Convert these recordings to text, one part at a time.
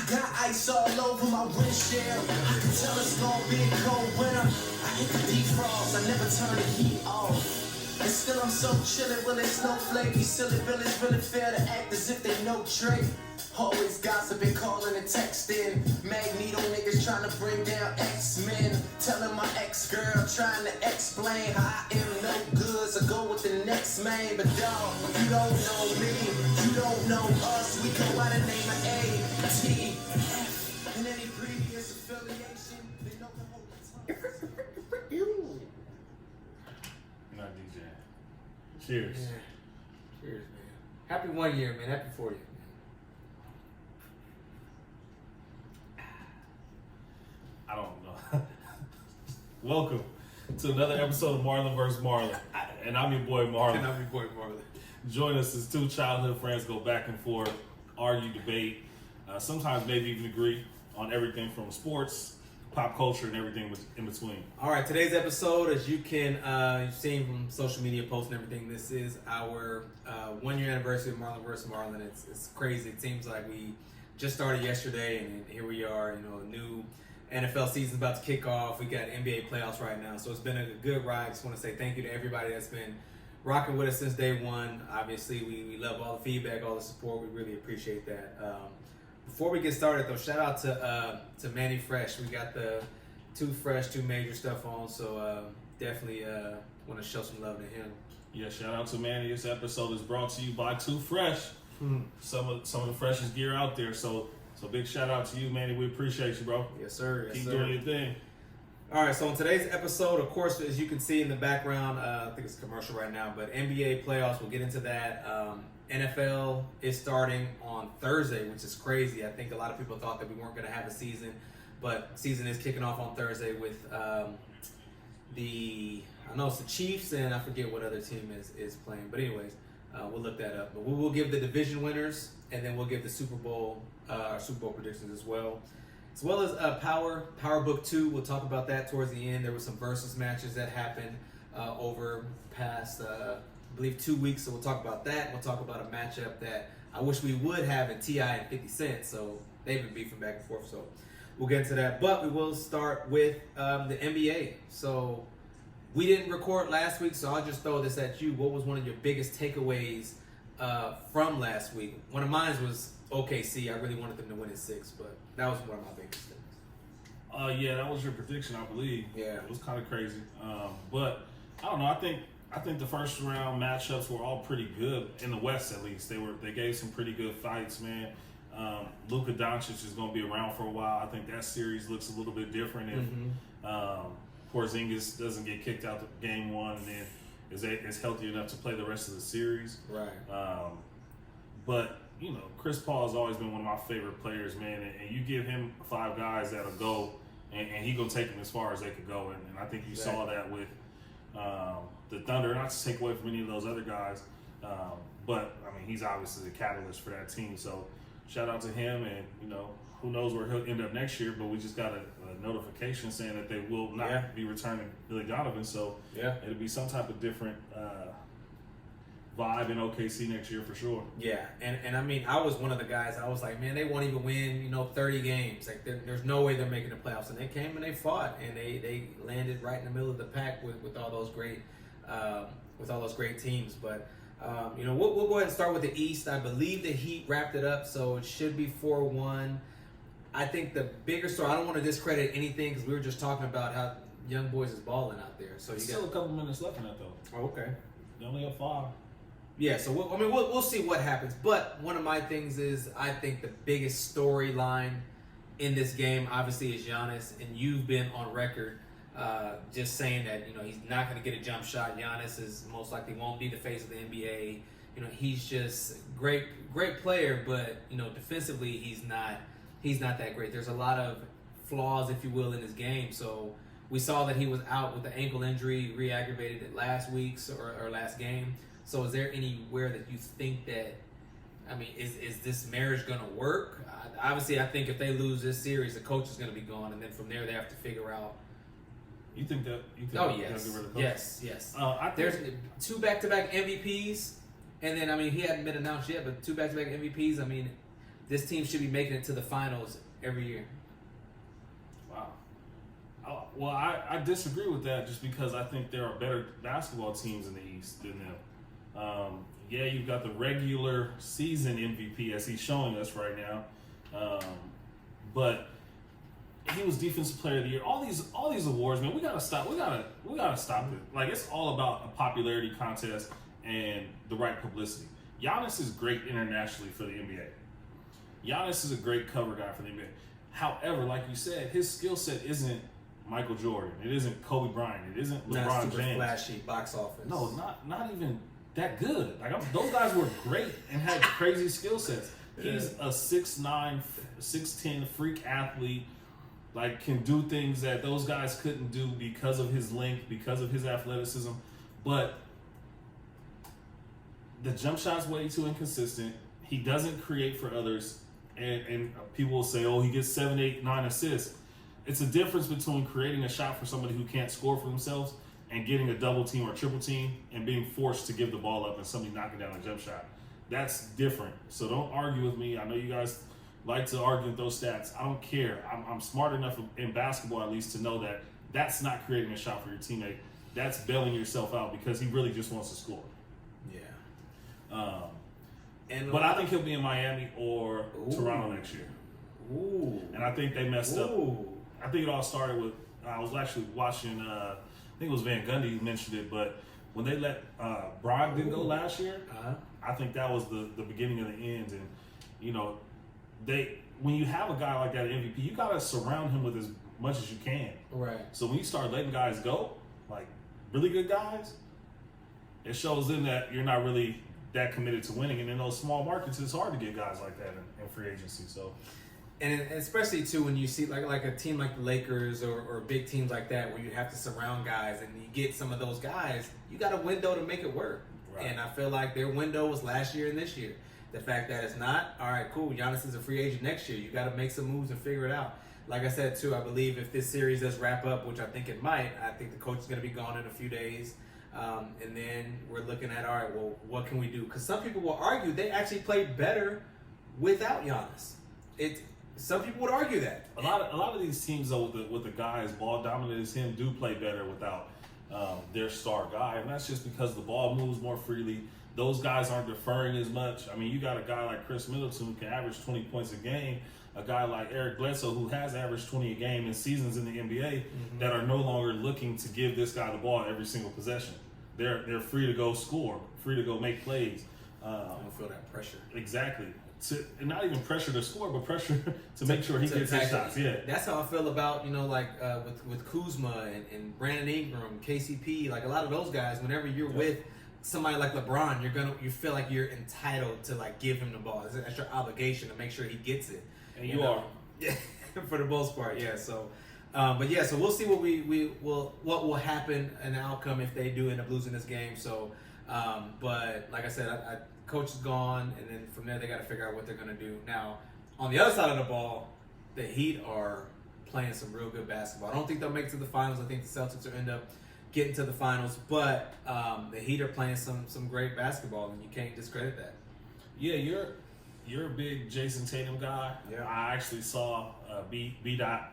Got ice all over my windshield. I can tell it's gonna be a cold winter. I hit the defrost, I never turn the heat off. And still I'm so chillin', will it snowflake? These silly villains really fair to act as if they know Drake. Always gossiping, calling and texting. Magneto niggas trying to bring down X-Men. Telling my ex-girl, trying to explain how I am no good, so go with the next man. But dawg, you don't know me, you don't know us. We go by the name of A, T, F. And any previous affiliation, they know the whole time. You. Not DJ. Cheers. Yeah. Cheers, man. Happy 1 year, man. Happy 4 year. I don't know. Welcome to another episode of Marlon vs. Marlon. And I'm your boy Marlon. And I'm your boy Marlon. Join us as two childhood friends go back and forth, argue, debate, sometimes maybe even agree on everything from sports, pop culture, and everything in between. All right, today's episode, as you can, you've seen from social media posts and everything, this is our 1 year anniversary of Marlon vs. Marlon. It's crazy. It seems like we just started yesterday, and here we are, a new NFL season's about to kick off. We got NBA playoffs right now, so it's been a good ride. I just want to say thank you to everybody that's been rocking with us since day one. Obviously, we love all the feedback, all the support. We really appreciate that. Before we get started, though, shout out to Manny Fresh. We got the Too Fresh, Too Major stuff on, so definitely want to show some love to him. Yeah, shout out to Manny. This episode is brought to you by Too Fresh. Some of the freshest gear out there, so big shout out to you, Manny. We appreciate you, bro. Yes, sir. Keep doing your thing. All right, so in today's episode, of course, as you can see in the background, I think it's a commercial right now, but NBA playoffs, we'll get into that. NFL is starting on Thursday, which is crazy. I think a lot of people thought that we weren't going to have a season, but season is kicking off on Thursday with I know it's the Chiefs, and I forget what other team is playing. But anyways, we'll look that up. But we will give the division winners, and then we'll give the Super Bowl predictions as well as Power Book 2. We'll talk about that towards the end. There were some versus matches that happened over past, I believe, 2 weeks. So we'll talk about that. We'll talk about a matchup that I wish we would have in T.I. and 50 Cent. So they've been beefing back and forth. So we'll get into that. But we will start with the NBA. So we didn't record last week, so I'll just throw this at you. What was one of your biggest takeaways from last week? One of mine was OKC. I really wanted them to win in 6, but that was one of my biggest things. Yeah, that was your prediction, I believe. Yeah, it was kind of crazy. But I don't know. I think the first round matchups were all pretty good in the West. At least they gave some pretty good fights, man. Luka Doncic is going to be around for a while. I think that series looks a little bit different if Porzingis doesn't get kicked out of game one and then is healthy enough to play the rest of the series. Right. But Chris Paul has always been one of my favorite players, man. And you give him 5 guys that'll go, and he gonna take them as far as they could go. And I think you saw that with the Thunder. Not to take away from any of those other guys, but I mean he's obviously the catalyst for that team. So shout out to him, and who knows where he'll end up next year. But we just got a notification saying that they will not be returning Billy Donovan. So it'll be some type of different vibe in OKC next year for sure. Yeah, and I mean, I was one of the guys, I was like, man, they won't even win, 30 games. Like, there's no way they're making the playoffs. And they came and they fought, and they landed right in the middle of the pack with all those great teams. But we'll go ahead and start with the East. I believe the Heat wrapped it up, so it should be 4-1. I think the bigger story, I don't want to discredit anything because we were just talking about how young boys is balling out there. So still a couple minutes left in that though. Oh, okay. They only have 5. Yeah, so we'll see what happens. But one of my things is I think the biggest storyline in this game obviously is Giannis, and you've been on record just saying that he's not going to get a jump shot. Giannis is most likely won't be the face of the NBA. He's just great player, but defensively he's not that great. There's a lot of flaws, if you will, in his game. So we saw that he was out with the ankle injury, re-aggravated it last week's or last game. So is there anywhere that you think that, is this marriage going to work? Obviously, I think if they lose this series, the coach is going to be gone, and then from there they have to figure out. You think that? Oh, yes. Yes. There's 2 back-to-back MVPs, and then, he hadn't been announced yet, but 2 back-to-back MVPs. this team should be making it to the finals every year. Wow. Well, I disagree with that just because I think there are better basketball teams in the East than them. Yeah, you've got the regular season MVP as he's showing us right now, but he was Defensive Player of the Year. All these awards, man. We gotta stop. We gotta stop it. Like, it's all about a popularity contest and the right publicity. Giannis is great internationally for the NBA. Giannis is a great cover guy for the NBA. However, like you said, his skill set isn't Michael Jordan. It isn't Kobe Bryant. It isn't Not LeBron super James. flashy box office. No, not even that good. Like, those guys were great and had crazy skill sets. He's a 6'9", 6'10" freak athlete. Like, can do things that those guys couldn't do because of his length, because of his athleticism. But the jump shot's way too inconsistent. He doesn't create for others. And people will say, oh, he gets 7, 8, 9 assists. It's a difference between creating a shot for somebody who can't score for themselves and getting a double team or triple team and being forced to give the ball up and somebody knocking down a jump shot. That's different. So don't argue with me. I know you guys like to argue with those stats. I don't care. I'm smart enough in basketball at least to know that that's not creating a shot for your teammate. That's bailing yourself out because he really just wants to score. Yeah. But I think he'll be in Miami or Toronto next year. Ooh. And I think they messed up. I think it all started with, I was actually watching, I think it was Van Gundy who mentioned it, but when they let Brogdon go last year, I think that was the beginning of the end. And, you know, when you have a guy like that, MVP, you got to surround him with as much as you can. Right. So when you start letting guys go, like really good guys, it shows them that you're not really that committed to winning. And in those small markets, it's hard to get guys like that in free agency. So, and especially too when you see like a team like the Lakers or big teams like that where you have to surround guys and you get some of those guys, you got a window to make it work. Right. And I feel like their window was last year and this year. The fact that it's not, all right, cool, Giannis is a free agent next year. You got to make some moves and figure it out. Like I said, too, I believe if this series does wrap up, which I think it might, I think the coach is going to be gone in a few days. And then we're looking at, all right, well, what can we do? Because some people will argue they actually played better without Giannis. Some people would argue that. A lot of these teams, though, with the guy as ball dominant as him, do play better without their star guy. And that's just because the ball moves more freely. Those guys aren't deferring as much. I mean, you got a guy like Chris Middleton who can average 20 points a game, a guy like Eric Bledsoe who has averaged 20 a game in seasons in the NBA that are no longer looking to give this guy the ball every single possession. They're free to go score, free to go make plays. I don't feel that pressure. Exactly. And not even pressure to score, but pressure to make sure he gets his shots. Yeah, that's how I feel about with Kuzma and Brandon Ingram, KCP, like a lot of those guys. Whenever you're with somebody like LeBron, you feel like you're entitled to like give him the ball. That's your obligation to make sure he gets it. And you are. Yeah, for the most part, yeah. So, but yeah, so we'll see what will happen and the outcome if they do end up losing this game. So, but like I said, coach is gone, and then from there they got to figure out what they're going to do. Now, on the other side of the ball, the Heat are playing some real good basketball. I don't think they'll make it to the finals. I think the Celtics will end up getting to the finals, but the Heat are playing some great basketball, and you can't discredit that. Yeah, you're a big Jason Tatum guy. Yeah. I actually saw B Dot,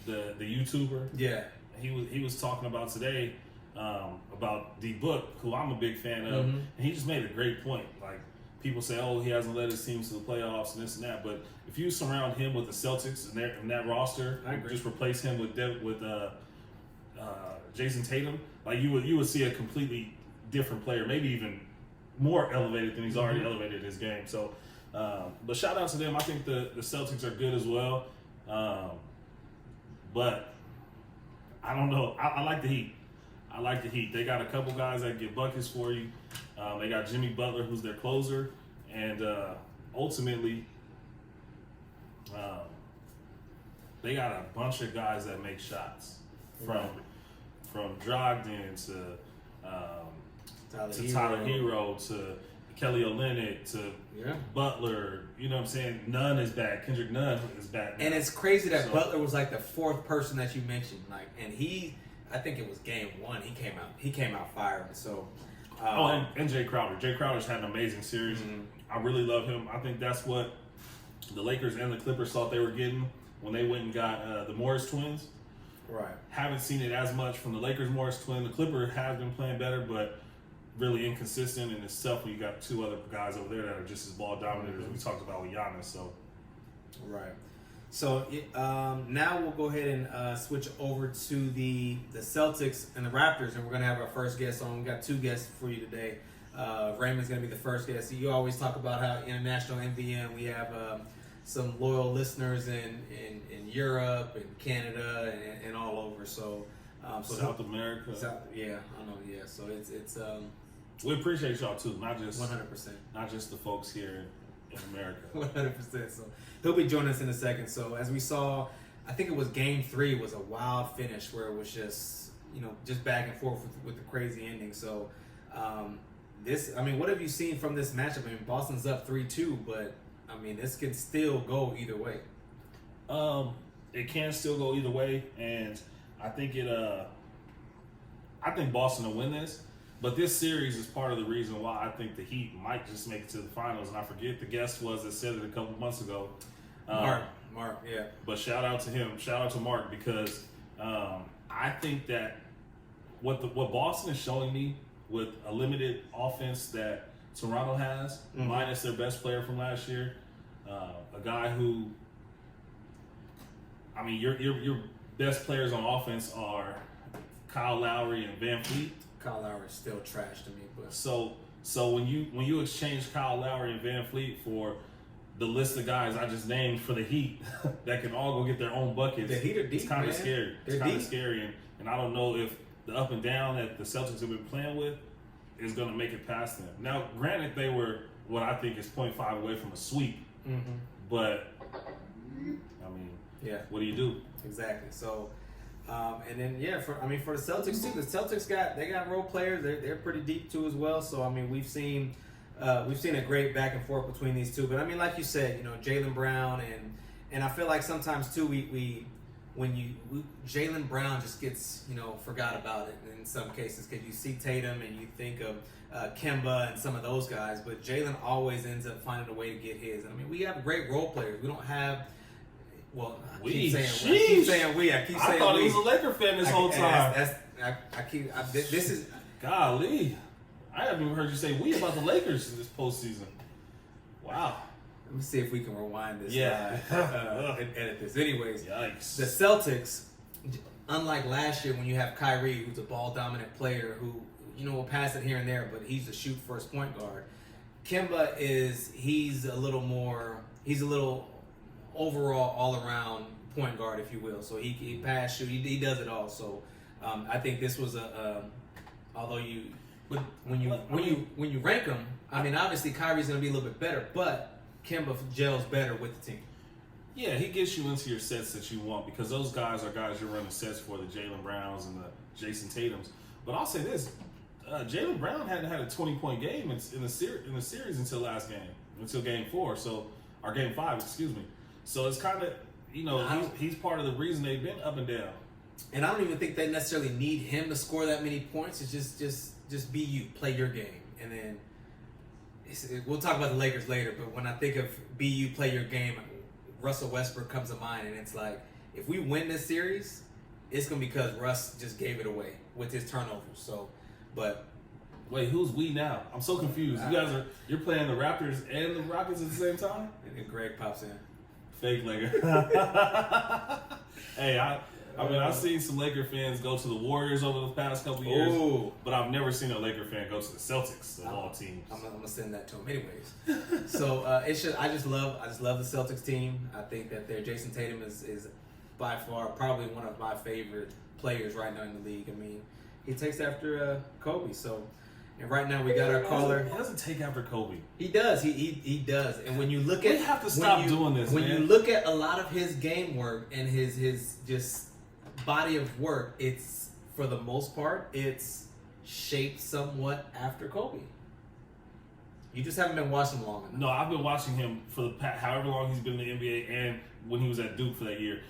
the YouTuber. Yeah, he was talking about today about D Book, who I'm a big fan of, and he just made a great point. Like, people say, oh, he hasn't led his teams to the playoffs and this and that, but if you surround him with the Celtics and that roster, just replace him with Jason Tatum, like you would see a completely different player, maybe even more elevated than he's already elevated his game. So, but shout out to them. I think the Celtics are good as well, but I don't know. I like the Heat. I like the Heat. They got a couple guys that get buckets for you. They got Jimmy Butler, who's their closer, and ultimately, they got a bunch of guys that make shots from Brogdon to Tyler Hero to Kelly Olynyk to Butler. You know what I'm saying? Nunn is back. Kendrick Nunn is back now. And it's crazy that Butler was like the fourth person that you mentioned. Like, and I think it was game one. He came out firing. So, and Jay Crowder. Jay Crowder's had an amazing series. I really love him. I think that's what the Lakers and the Clippers thought they were getting when they went and got the Morris twins. Right. Haven't seen it as much from the Lakers Morris twin. The Clippers have been playing better, but really inconsistent, and it's tough when you got two other guys over there that are just as ball dominant as we talked about with Giannis. So, right. So now we'll go ahead and switch over to the Celtics and the Raptors, and we're gonna have our first guest on. We got two guests for you today. Raymond's gonna be the first guest. You always talk about how international MVM. We have some loyal listeners in Europe and Canada and all over. So South America. Yeah, I know. Yeah, so it's we appreciate y'all too, not just 100%, not just the folks here in America. 100%. So he'll be joining us in a second. So as we saw, I think it was Game 3 was a wild finish where it was just just back and forth with the crazy ending. So what have you seen from this matchup? I mean, Boston's up 3-2, but I mean, this can still go either way. It can still go either way, and I think I think Boston will win this. But this series is part of the reason why I think the Heat might just make it to the finals. And I forget the guest was that said it a couple months ago. Mark, yeah. But shout out to him. Shout out to Mark, because I think that what Boston is showing me with a limited offense that Toronto has, minus their best player from last year, a guy who, I mean, your best players on offense are Kyle Lowry and Van Fleet. Kyle Lowry is still trash to me, but so when you exchange Kyle Lowry and Van Fleet for the list of guys I just named for the Heat that can all go get their own buckets, the Heat are deep, it's kind of man. scary. It's kind of scary, and I don't know if the up and down that the Celtics have been playing with is going to make it past them. Now, granted, they were what I think is 0.5 away from a sweep, but I mean, yeah, what do you do? Exactly. So. And then for the Celtics too, the Celtics got role players. They're pretty deep too as well. So I mean, we've seen a great back and forth between these two. But I mean, like you said, Jaylen Brown and I feel like sometimes too Jaylen Brown just gets forgot about it in some cases, because you see Tatum and you think of Kemba and some of those guys, but Jaylen always ends up finding a way to get his. And I mean, we have great role players. We don't have. Well, I keep saying we. I thought he was a Laker fan this whole time. This is golly. I haven't even heard you say we about the Lakers in this postseason. Wow. Let me see if we can rewind this. Yeah. And edit this. Anyways, yikes. The Celtics, unlike last year when you have Kyrie, who's a ball dominant player who will pass it here and there, but he's a shoot first point guard. Kemba he's a little overall all-around point guard, if you will. So he pass, shoot, he does it all. So I think this was when you rank them, I mean, obviously Kyrie's going to be a little bit better, but Kemba gels better with the team. Yeah, he gets you into your sets that you want, because those guys are guys you're running sets for, the Jaylen Browns and the Jason Tatums. But I'll say this, Jaylen Brown hadn't had a 20-point game in the series until last game, until Game 4, or Game 5, excuse me. So it's kind of, he's part of the reason they've been up and down. And I don't even think they necessarily need him to score that many points. It's just be you, play your game. And then we'll talk about the Lakers later, but when I think of be you, play your game, Russell Westbrook comes to mind, and it's like, if we win this series, it's going to be because Russ just gave it away with his turnovers. So, but... Wait, who's we now? I'm so confused. You're playing the Raptors and the Rockets at the same time? And Greg pops in. Fake Laker. Hey, I've seen some Laker fans go to the Warriors over the past couple years, but I've never seen a Laker fan go to the Celtics of all teams. I'm gonna send that to him, anyways. So I just love the Celtics team. I think that their Jason Tatum is by far probably one of my favorite players right now in the league. I mean, he takes after Kobe. So. And right now we got our caller. He doesn't take after Kobe. He does. He does. And when you look at, we have to stop doing this. When you look at a lot of his game work and his just body of work, it's for the most part it's shaped somewhat after Kobe. You just haven't been watching long enough. No, I've been watching him for the past however long he's been in the NBA, and when he was at Duke for that year.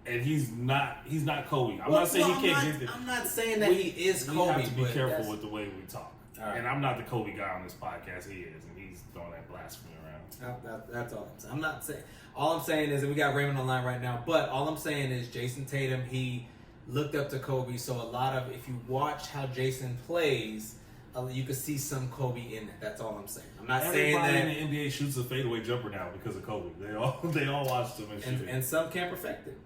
And he's not Kobe. I'm not saying he can't get there. I'm not saying that he is Kobe. We have to be careful with the way we talk. All right. And I'm not the Kobe guy on this podcast. He is, and he's throwing that blasphemy around. That's all I'm saying. I'm not saying. All I'm saying is that we got Raymond online right now, but all I'm saying is Jason Tatum, he looked up to Kobe, so a lot of, if you watch how Jason plays, you can see some Kobe in it. That's all I'm saying. I'm not saying that everybody in the NBA shoots a fadeaway jumper now because of Kobe. They all watched him and shoot it. And some can't perfect it.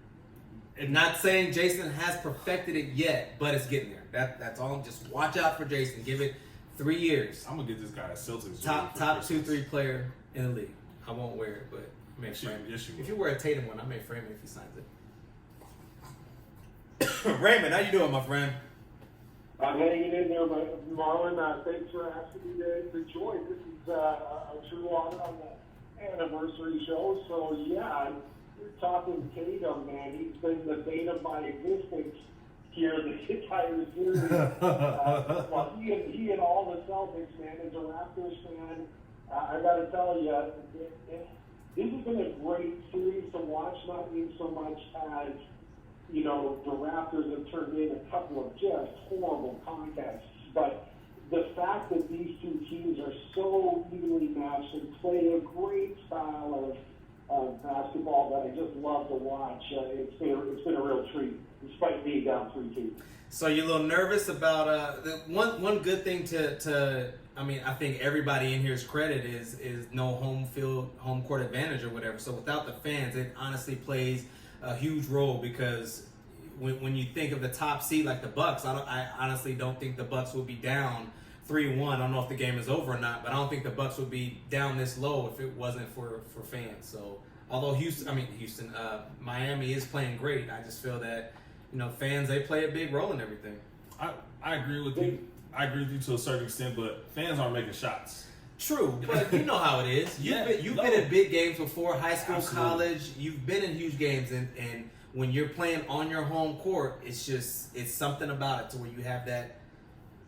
And not saying Jason has perfected it yet, but it's getting there. That's all. Just watch out for Jason. Give it 3 years. I'm gonna get this guy a Celtics top 2-3 player in the league. I won't wear it, but I may frame it. Yes, you will. If you wear a Tatum one, I may frame it if he signs it. Raymond, how you doing, my friend? I'm hanging in there, Marlon. Thanks for asking me to join. This is a true honor on the anniversary show. So, yeah, you're talking Tatum, man. He's been the bane of my existence here this entire series. Well, he and all the Celtics, man. As a Raptors fan, I got to tell you, this has been a great series to watch, not even so much as, you know, the Raptors have turned in a couple of just horrible contests. But the fact that these two teams are so evenly matched and play a great style of basketball that I just love to watch, it's been a real treat, despite being down 3-2. So you're a little nervous about one good thing to I mean, I think everybody in here's credit is no home court advantage or whatever. So without the fans, it honestly plays a huge role, because when you think of the top seed like the Bucks, I honestly don't think the Bucks would be down 3-1. I don't know if the game is over or not, but I don't think the Bucks would be down this low if it wasn't for fans. So although Miami is playing great, I just feel that, you know, fans, they play a big role in everything. I agree with you. I agree with you to a certain extent, but fans aren't making shots. True, but you know how it is. You've been in big games before, high school, Absolutely. college. You've been in huge games, and when you're playing on your home court, it's something about it to where you have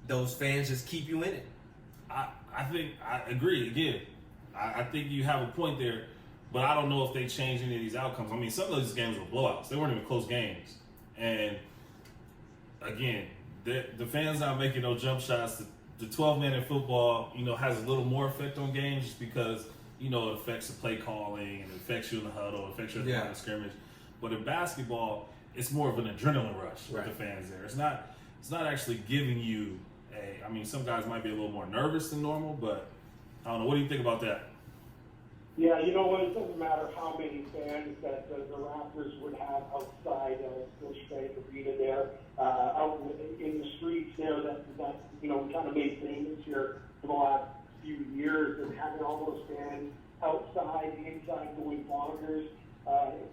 those fans just keep you in it. I think I agree again. I think you have a point there, but I don't know if they change any of these outcomes. I mean, some of these games were blowouts. They weren't even close games, and again, the fans not making no jump shots. The 12-man in football, you know, has a little more effect on games just because, you know, it affects the play calling and it affects you in the huddle, it affects you in the line of scrimmage. But in basketball, it's more of an adrenaline rush with the fans there. It's not actually giving you I mean, some guys might be a little more nervous than normal, but I don't know. What do you think about that? Yeah, you know what? It doesn't matter how many fans that the Raptors would have outside Scotiabank Arena there, out in the streets there that you know, we kind of made famous here for the last few years, and having all those fans outside, inside, going bonkers.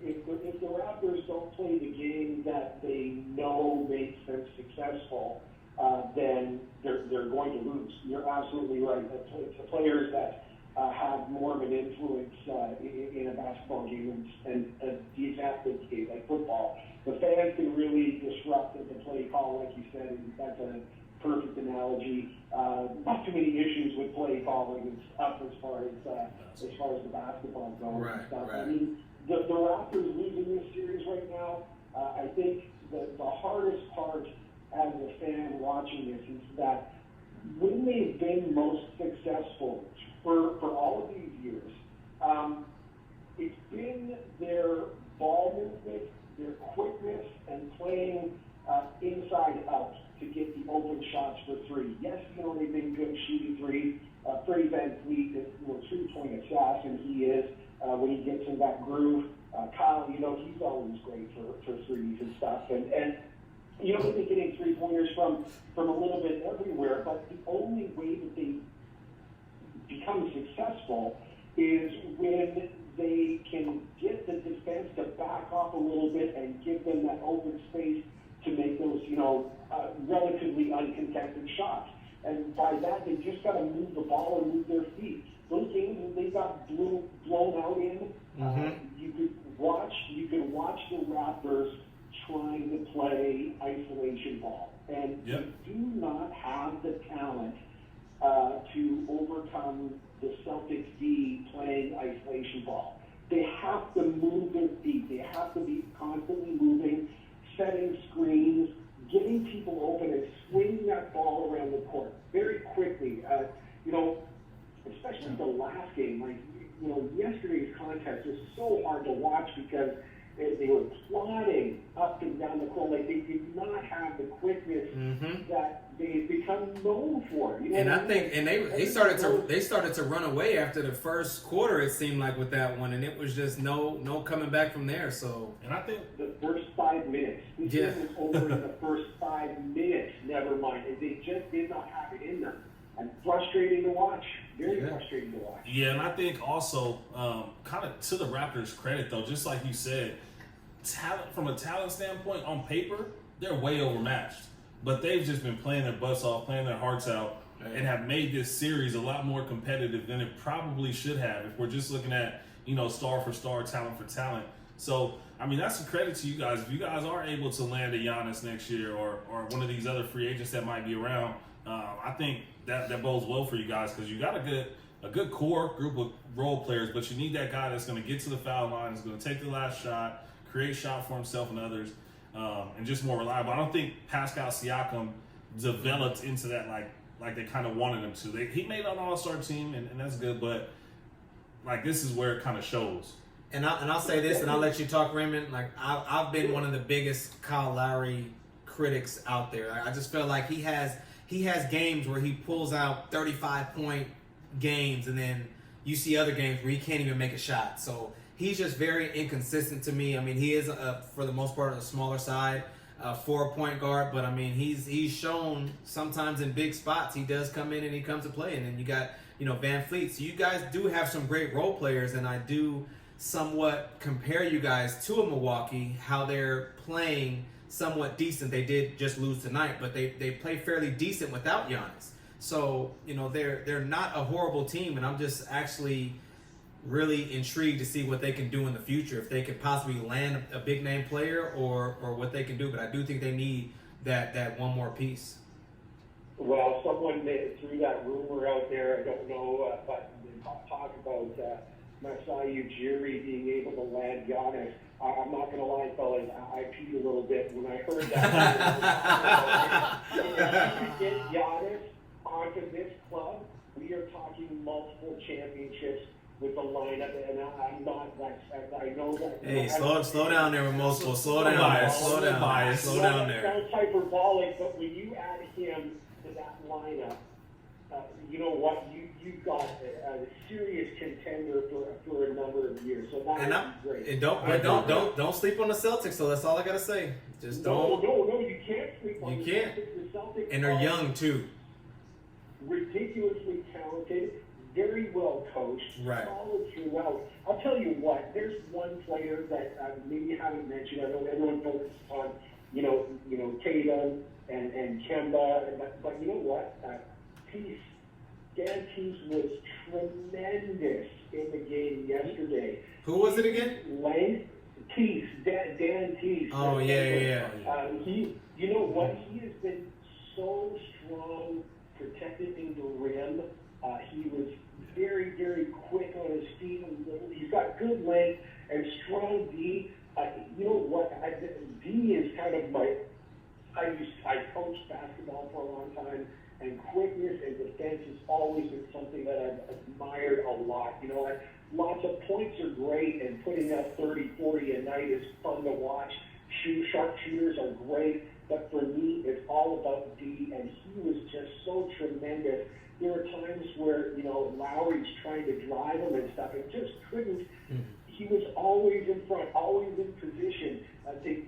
If the Raptors don't play the game that they know makes them successful, then they're going to lose. You're absolutely right. It's the players that have more of an influence in a basketball game and these athletes game like football. The fans can really disrupt the play call, like you said, and that's a perfect analogy. Not too many issues with play calling and stuff as far as the basketball goes and stuff. Right. I mean, the Raptors losing this series right now, I think the hardest part as a fan watching this is that when they've been most successful for all of these years, it's been their ball movement, their quickness, and playing inside out to get the open shots for three. Yes, you know, they've been good shooting three. Freddie VanVleet is a three-point assassin. He is when he gets in that groove. Kyle, you know, he's always great for threes and stuff. And you know, they've been getting three-pointers from a little bit everywhere, but the only way that they become successful is when they can get the defense to back off a little bit and give them that open space to make those, you know, relatively uncontested shots. And by that, they just got to move the ball and move their feet. Those games that they got blown out in, you could watch the Raptors trying to play isolation ball, and they do not have the talent to overcome the Celtics D playing isolation ball. They have to move their feet. They have to be constantly moving, setting screens, getting people open, and swinging that ball around the court very quickly. Giannis was so hard to watch because they were plodding up and down the court. Like, they did not have the quickness that they've become known for. You know, and I think, and they started to run away after the first quarter. It seemed like with that one, and it was just no coming back from there. So, and I think the first 5 minutes, this game was over in the first 5 minutes. Never mind, they just did not have it in them, and frustrating to watch. Very frustrating to watch. Yeah, and I think also, kind of to the Raptors' credit though, just like you said, from a talent standpoint, on paper, they're way overmatched. But they've just been playing their butts off, playing their hearts out, and have made this series a lot more competitive than it probably should have if we're just looking at, star for star, talent for talent. So, I mean, that's a credit to you guys. If you guys are able to land a Giannis next year or one of these other free agents that might be around, I think that bodes well for you guys because you got a good core group of role players, but you need that guy that's going to get to the foul line, is going to take the last shot, create shot for himself and others, and just more reliable. I don't think Pascal Siakam developed into that like they kind of wanted him to. He made an all-star team, and that's good, but like this is where it kind of shows. And I'll say this, and I'll let you talk, Raymond. Like I've been one of the biggest Kyle Lowry critics out there. I just feel like he has games where he pulls out 35-point games, and then you see other games where he can't even make a shot. So he's just very inconsistent to me. I mean, he is for the most part on the smaller side for a point guard, but I mean he's shown sometimes in big spots he does come in and he comes to play. And then you got Van Fleet. So you guys do have some great role players, and I do somewhat compare you guys to a Milwaukee, how they're playing somewhat decent. They did just lose tonight, but they play fairly decent without Giannis. So, they're not a horrible team, and I'm just actually really intrigued to see what they can do in the future, if they could possibly land a big name player or what they can do. But I do think they need that one more piece. Well, someone threw that rumor out there. I don't know, but they talk about Masai Ujiri being able to land Giannis. I'm not going to lie, fellas, I peed a little bit when I heard that. If you get Giannis onto this club, we are talking multiple championships with the lineup, and I'm not. I know that. Hey, slow down there with multiple. Slow down there. Slow down there. Sounds hyperbolic, but when you add him to that lineup, you know what? You've got a serious contender for a number of years. So that's great. And don't sleep on the Celtics. So that's all I gotta say. Just don't. No, you can't sleep on the Celtics. The Celtics, and they're young too. Ridiculously talented, very well coached, right. Solid throughout. I'll tell you what. There's one player that maybe you haven't mentioned. I know everyone focuses on Tatum and Kemba, but you know what? Dan Peace was tremendous in the game yesterday. Who was it again? Peace, Dan Peace. Oh, yeah. You know what? He has been so strong protecting the rim. He was very, very quick on his feet. He's got good length and strong D. You know what? D is kind of I coached basketball for a long time, and quickness and defense has always been something that I've admired a lot. Lots of points are great, and putting up 30, 40 a night is fun to watch. Sharp shooters are great, but for me, it's all about D, and he was just so tremendous. There were times where, Lowry's trying to drive him and stuff, and just couldn't. Mm-hmm. He was always in front, always in position. They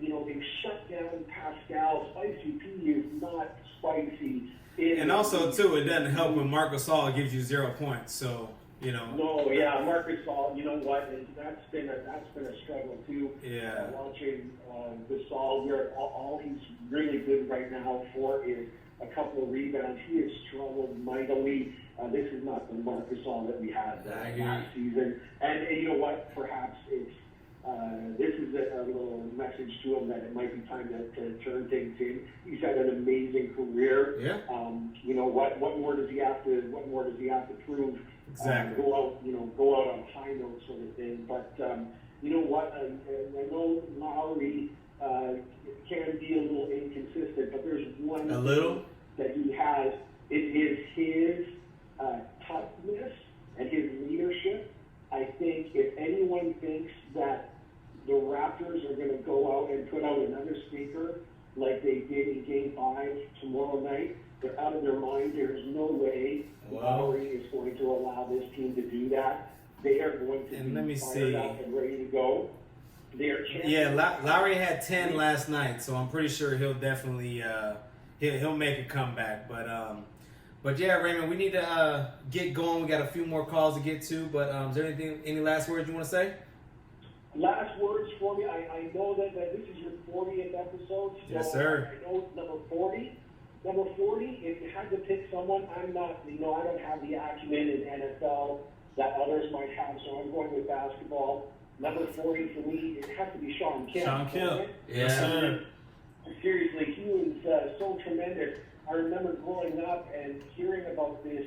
shut down Pascal. Spicy P is not spicy. And also, too, it doesn't help when Marc Gasol gives you 0 points. So, No, yeah, Marc Gasol. You know what? That's been a struggle too. Yeah. Watching Gasol, where all he's really good right now for is a couple of rebounds. He has struggled mightily. This is not the Marc Gasol that we had last season. And you know what? Perhaps it's this is a little message to him that it might be time to turn things in. He's had an amazing career. Yeah. You know what? What more does he have to prove? Exactly. Go out on high notes sort of thing. But you know what? I know Lowry can be a little inconsistent, but there's one thing that he has. It is his toughness and his leadership. I think if anyone Raptors are going to go out and put out another sneaker like they did in Game 5 tomorrow night, they're out of their mind. There's no way Lowry is going to allow this team to do that. They are going to be fired up and ready to go. Lowry had 10 last night, so I'm pretty sure he'll definitely he'll make a comeback. But yeah, Raymond, we need to get going. We got a few more calls to get to, but is there any last words you want to say? Last words for me. I know that this is your 40th episode. So yes, sir. I know it's number 40. Number 40, if you had to pick someone, I'm not, I don't have the acumen in NFL that others might have, so I'm going with basketball. Number 40 for me, it has to be Sean Kemp. Sean Kemp. Yes, sir. Seriously, he was so tremendous. I remember growing up and hearing about this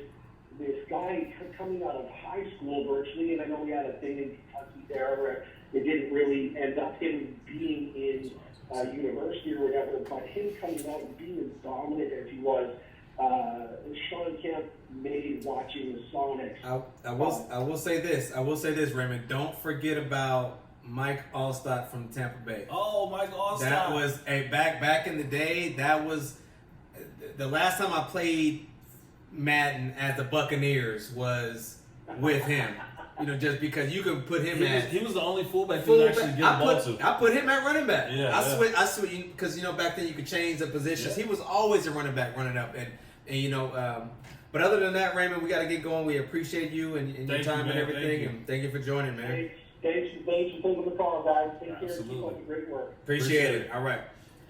guy coming out of high school virtually, and I know he had a thing in Kentucky there where it didn't really end up him being in university or whatever, but him coming out and being as dominant as he was, Sean Kemp made watching the Sonics. I will say this, Raymond. Don't forget about Mike Allstott from Tampa Bay. Oh, Mike Allstott. That was back in the day. That was the last time I played Madden as the Buccaneers was with him. Just because you can put him he was the only fullback you could actually get the ball to. I put him at running back. Yeah, I switch because back then you could change the positions. Yeah. He was always a running back, running up, and but other than that, Raymond, we got to get going. We appreciate you and your time and everything, and thank you for joining, man. Thanks for taking the call, guys. Take care. Absolutely. Keep up the great work. Appreciate it. All right.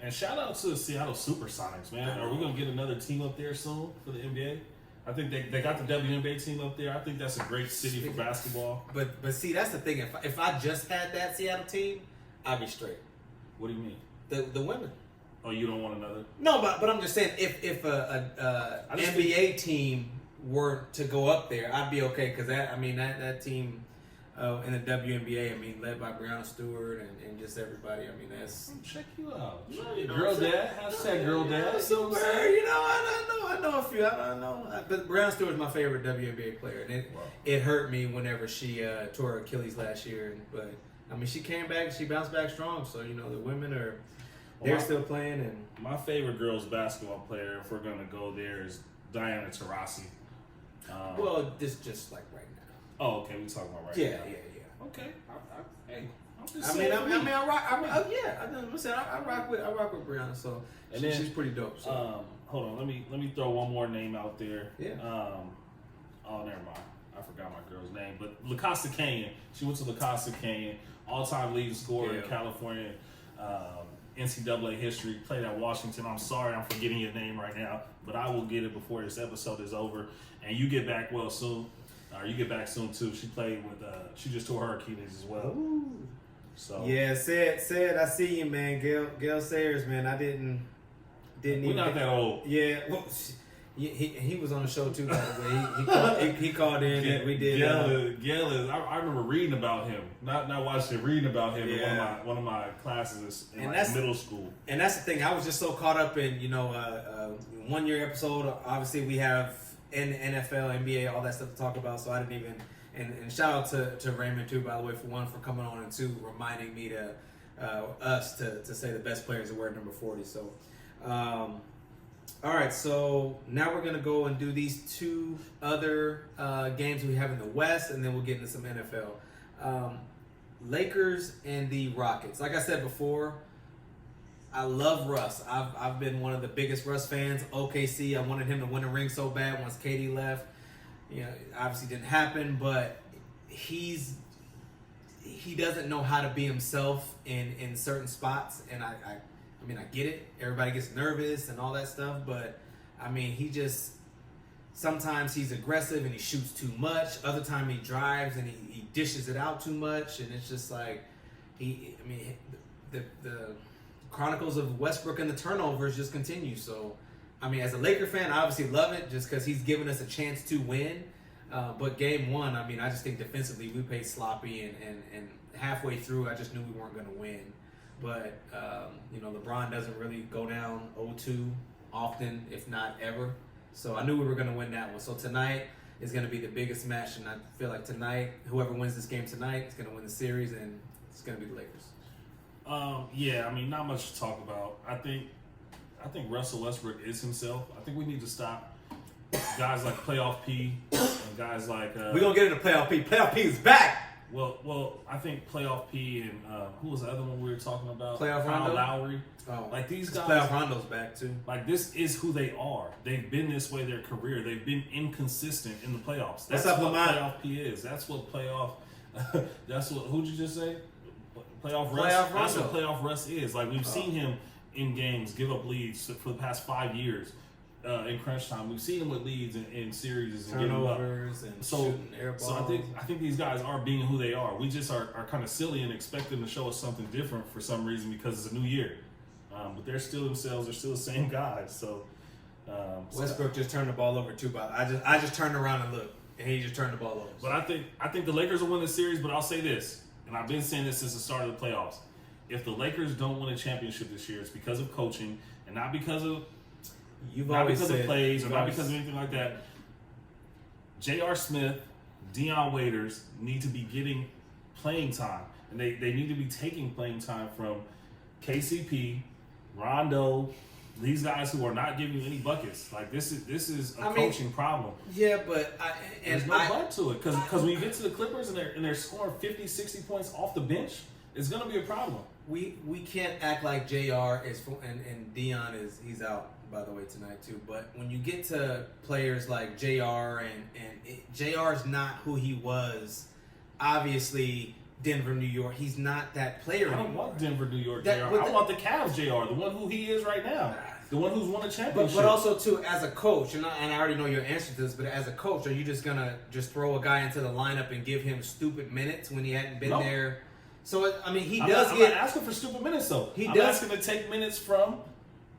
And shout out to the Seattle Supersonics, man. Are we gonna get another team up there soon for the NBA? I think they got the WNBA team up there. I think that's a great city for basketball. But see, that's the thing. If I just had that Seattle team, I'd be straight. What do you mean? The women. Oh, you don't want another? No, but I'm just saying if a NBA team were to go up there, I'd be okay because that team in the WNBA, led by Brianna Stewart and just everybody. That's check you out. Girl dad, hashtag girl dad. Super. I know a few. I know. But Brianna Stewart is my favorite WNBA player, and it hurt me whenever she tore her Achilles last year. But she came back. She bounced back strong. So the women they're still playing. And my favorite girls basketball player, if we're gonna go there, is Diana Taurasi. Just like right now. Oh, okay. We talking about right now. Yeah. Okay. Hey, I'm just saying. I rock with Brianna. So she's pretty dope. So. Hold on. Let me throw one more name out there. Yeah. Never mind. I forgot my girl's name, but LaCosta Canyon. She went to LaCosta Canyon, all-time leading scorer in California, NCAA history. Played at Washington. I'm sorry, I'm forgetting your name right now, but I will get it before this episode is over. And you get back soon. You get back soon too. She played with. She just tore her Achilles as well. Ooh. So yeah, said I see you, man. Gail Sayers, man. I didn't even. We're not that old. Yeah. Well, he was on the show too. By the way, he called in and we did. Gail is. I remember reading about him, not watching, reading about him in one of my classes in middle school. And that's the thing. I was just so caught up in 1 year episode. Obviously, we have. In NFL, NBA, all that stuff to talk about, so I didn't even. And shout out to Raymond too, by the way, for coming on, and two, reminding me us to say the best players that wear number 40. So, all right, so now we're gonna go and do these two other games we have in the West, and then we'll get into some NFL. Lakers and the Rockets. Like I said before. I love Russ. I've been one of the biggest Russ fans. OKC, I wanted him to win a ring so bad once KD left. Obviously didn't happen, but he doesn't know how to be himself in certain spots. And I get it. Everybody gets nervous and all that stuff, but he just sometimes he's aggressive and he shoots too much. Other time he drives and he dishes it out too much, and it's just like the Chronicles of Westbrook and the turnovers just continue. So, as a Laker fan, I obviously love it just because he's given us a chance to win. But game one, I just think defensively we played sloppy, and halfway through, I just knew we weren't going to win. But, LeBron doesn't really go down 0-2 often, if not ever. So I knew we were going to win that one. So tonight is going to be the biggest match, and I feel like tonight, whoever wins this game tonight is going to win the series, and it's going to be the Lakers. Yeah, I mean, not much to talk about. I think Russell Westbrook is himself. I think we need to stop guys like Playoff P and guys like we're gonna get into Playoff P. Playoff P is back. Well, I think Playoff P and who was the other one we were talking about? Playoff Kyle Rondo? Lowry. Oh, Like these guys, Playoff Rondo's back too. like this is who they are. They've been this way their career. They've been inconsistent in the playoffs. That's What's up, what Lamont? Playoff P is. That's what playoff. That's what. Who'd you just say? Playoff Russ. Playoff That's what Rondo. playoff Russ is. Like we've seen him in games give up leads for the past 5 years in crunch time. We've seen him with leads in series and giving up. Turnovers and So, shooting air balls. so I think these guys are being who they are. We just are kind of silly and expect them to show us something different for some reason because it's a new year. But they're still themselves. They're still the same guys. So Westbrook just turned the ball over too. But I just turned around and looked, and he just turned the ball over. But I think the Lakers will win the series. But I'll say this, and I've been saying this since the start of the playoffs. If the Lakers don't win a championship this year, it's because of coaching and not because of not because of plays or not because of anything like that. J.R. Smith, Deion Waiters need to be getting playing time, and they need to be taking playing time from KCP, Rondo, these guys who are not giving you any buckets. Like this is a coaching problem. Yeah, but There's no but to it because when you get to the Clippers and they're scoring 50, 60 points off the bench, it's gonna be a problem. We can't act like JR is and Dion he's out by the way tonight too. But when you get to players like JR and JR is not who he was. Obviously, Denver, New York. He's not that player I don't anymore. want Denver, New York, JR. I want the Cavs, JR, the one who he is right now, the one who's won a championship. But also too, as a coach, and I already know your answer to this, but as a coach, are you just gonna throw a guy into the lineup and give him stupid minutes when he hadn't been there? So I mean, I'm not asking for stupid minutes though. I'm does asking to take minutes from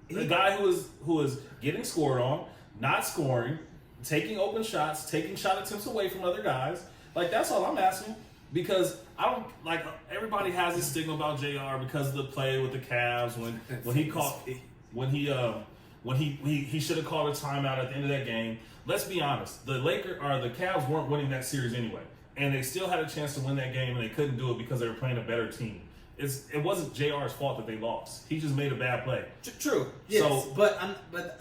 the guy who is getting scored on, not scoring, taking open shots, taking shot attempts away from other guys. Like that's all I'm asking. Because I don't like everybody has this stigma about JR because of the play with the Cavs when he should have called a timeout at the end of that game. Let's be honest, the Cavs weren't winning that series anyway, and they still had a chance to win that game, and they couldn't do it because they were playing a better team. It wasn't JR's fault that they lost. He just made a bad play. True. Yes. But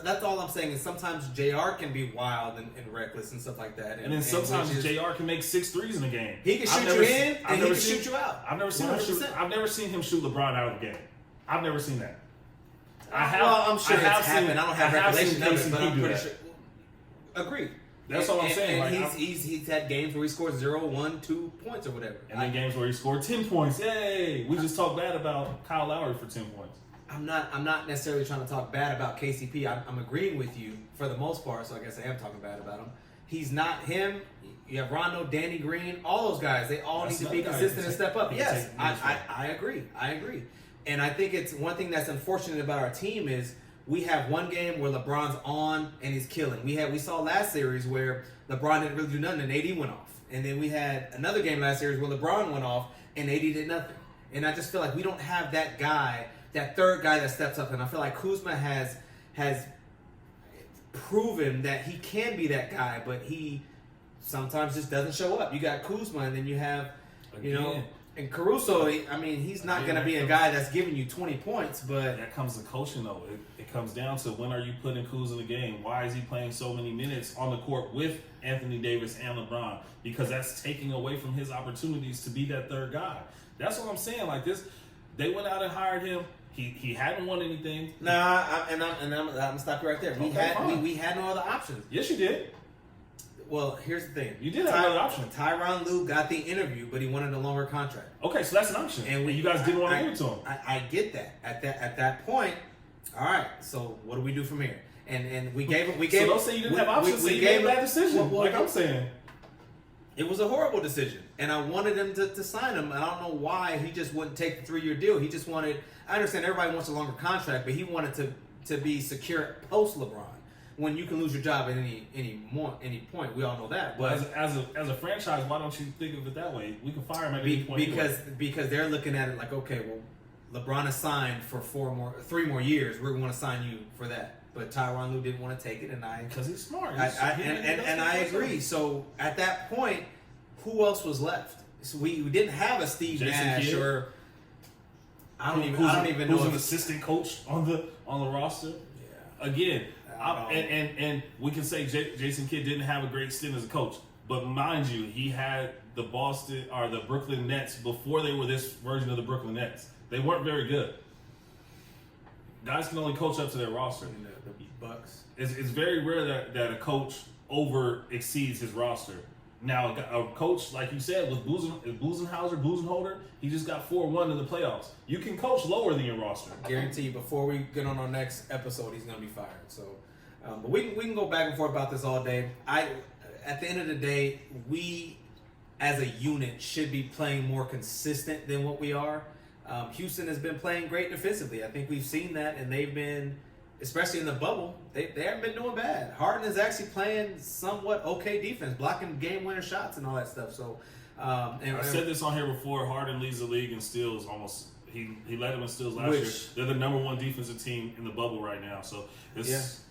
that's all I'm saying is sometimes JR can be wild and reckless and stuff like that. And then sometimes JR can make 6 threes in a game. He can shoot you in and he can shoot you out. I've never seen him shoot LeBron out of the game. I've never seen that. I'm sure it's happened. I don't have recollection of it, but I'm pretty that. sure. Agreed. That's all I'm saying. And like, he's had games where he scores 0, 1, 2 points or whatever. And then games where he scored 10 points. Yay! We just talked bad about Kyle Lowry for 10 points. I'm not necessarily trying to talk bad about KCP. I'm agreeing with you for the most part, so I guess I am talking bad about him. He's not him. You have Rondo, Danny Green, all those guys. They all need to be consistent and step up. Yes, I agree. And I think it's one thing that's unfortunate about our team is we have one game where LeBron's on and he's killing. We saw last series where LeBron didn't really do nothing and AD went off. And then we had another game last series where LeBron went off and AD did nothing. And I just feel like we don't have that guy, that third guy that steps up. And I feel like Kuzma has proven that he can be that guy, but he sometimes just doesn't show up. You got Kuzma and then you have, and Caruso, he's not going to be a guy that's giving you 20 points, but... That comes to coaching, though. It comes down to when are you putting Kuz in the game? Why is he playing so many minutes on the court with Anthony Davis and LeBron? Because that's taking away from his opportunities to be that third guy. That's what I'm saying. Like this, they went out and hired him. He hadn't won anything. Nah, I'm going to stop you right there. We had no other options. Yes, you did. Well, here's the thing. You did have another option. Tyronn Lue got the interview, but he wanted a longer contract. Okay, so that's an option. And you guys didn't want to give it to him. I get that. At that point, all right. So what do we do from here? And we gave him. So don't say you didn't have options. You made a bad decision. Like I'm saying, it was a horrible decision, and I wanted him to sign him. And I don't know why he just wouldn't take the 3-year deal. He just wanted. I understand everybody wants a longer contract, but he wanted to be secure post LeBron. When you can lose your job at any point, we all know that. But as a franchise, why don't you think of it that way? We can fire him at any point. Because they're looking at it like, okay, well, LeBron is signed for 3 more years. We're going to sign you for that. But Tyronn Lue didn't want to take it, because he's smart. And I agree. So at that point, who else was left? So we didn't have a Steve Jason Nash Kidd? or. I don't even know who's an if assistant coach on the roster. Yeah. Again, and we can say Jason Kidd didn't have a great stint as a coach, but mind you, he had the Brooklyn Nets before they were this version of the Brooklyn Nets. They weren't very good. Guys can only coach up to their roster. The Bucks. It's very rare that a coach over exceeds his roster. Now, a coach, like you said, with Buzenholzer, he just got 4-1 in the playoffs. You can coach lower than your roster. Guarantee you, before we get on our next episode, he's going to be fired. So, but we can go back and forth about this all day. At the end of the day, we as a unit should be playing more consistent than what we are. Houston has been playing great defensively. I think we've seen that, and they've been, especially in the bubble, they haven't been doing bad. Harden is actually playing somewhat okay defense, blocking game-winner shots and all that stuff. So, and I said this on here before. Harden leads the league in steals almost. He led them in steals last year. They're the number one defensive team in the bubble right now. So it's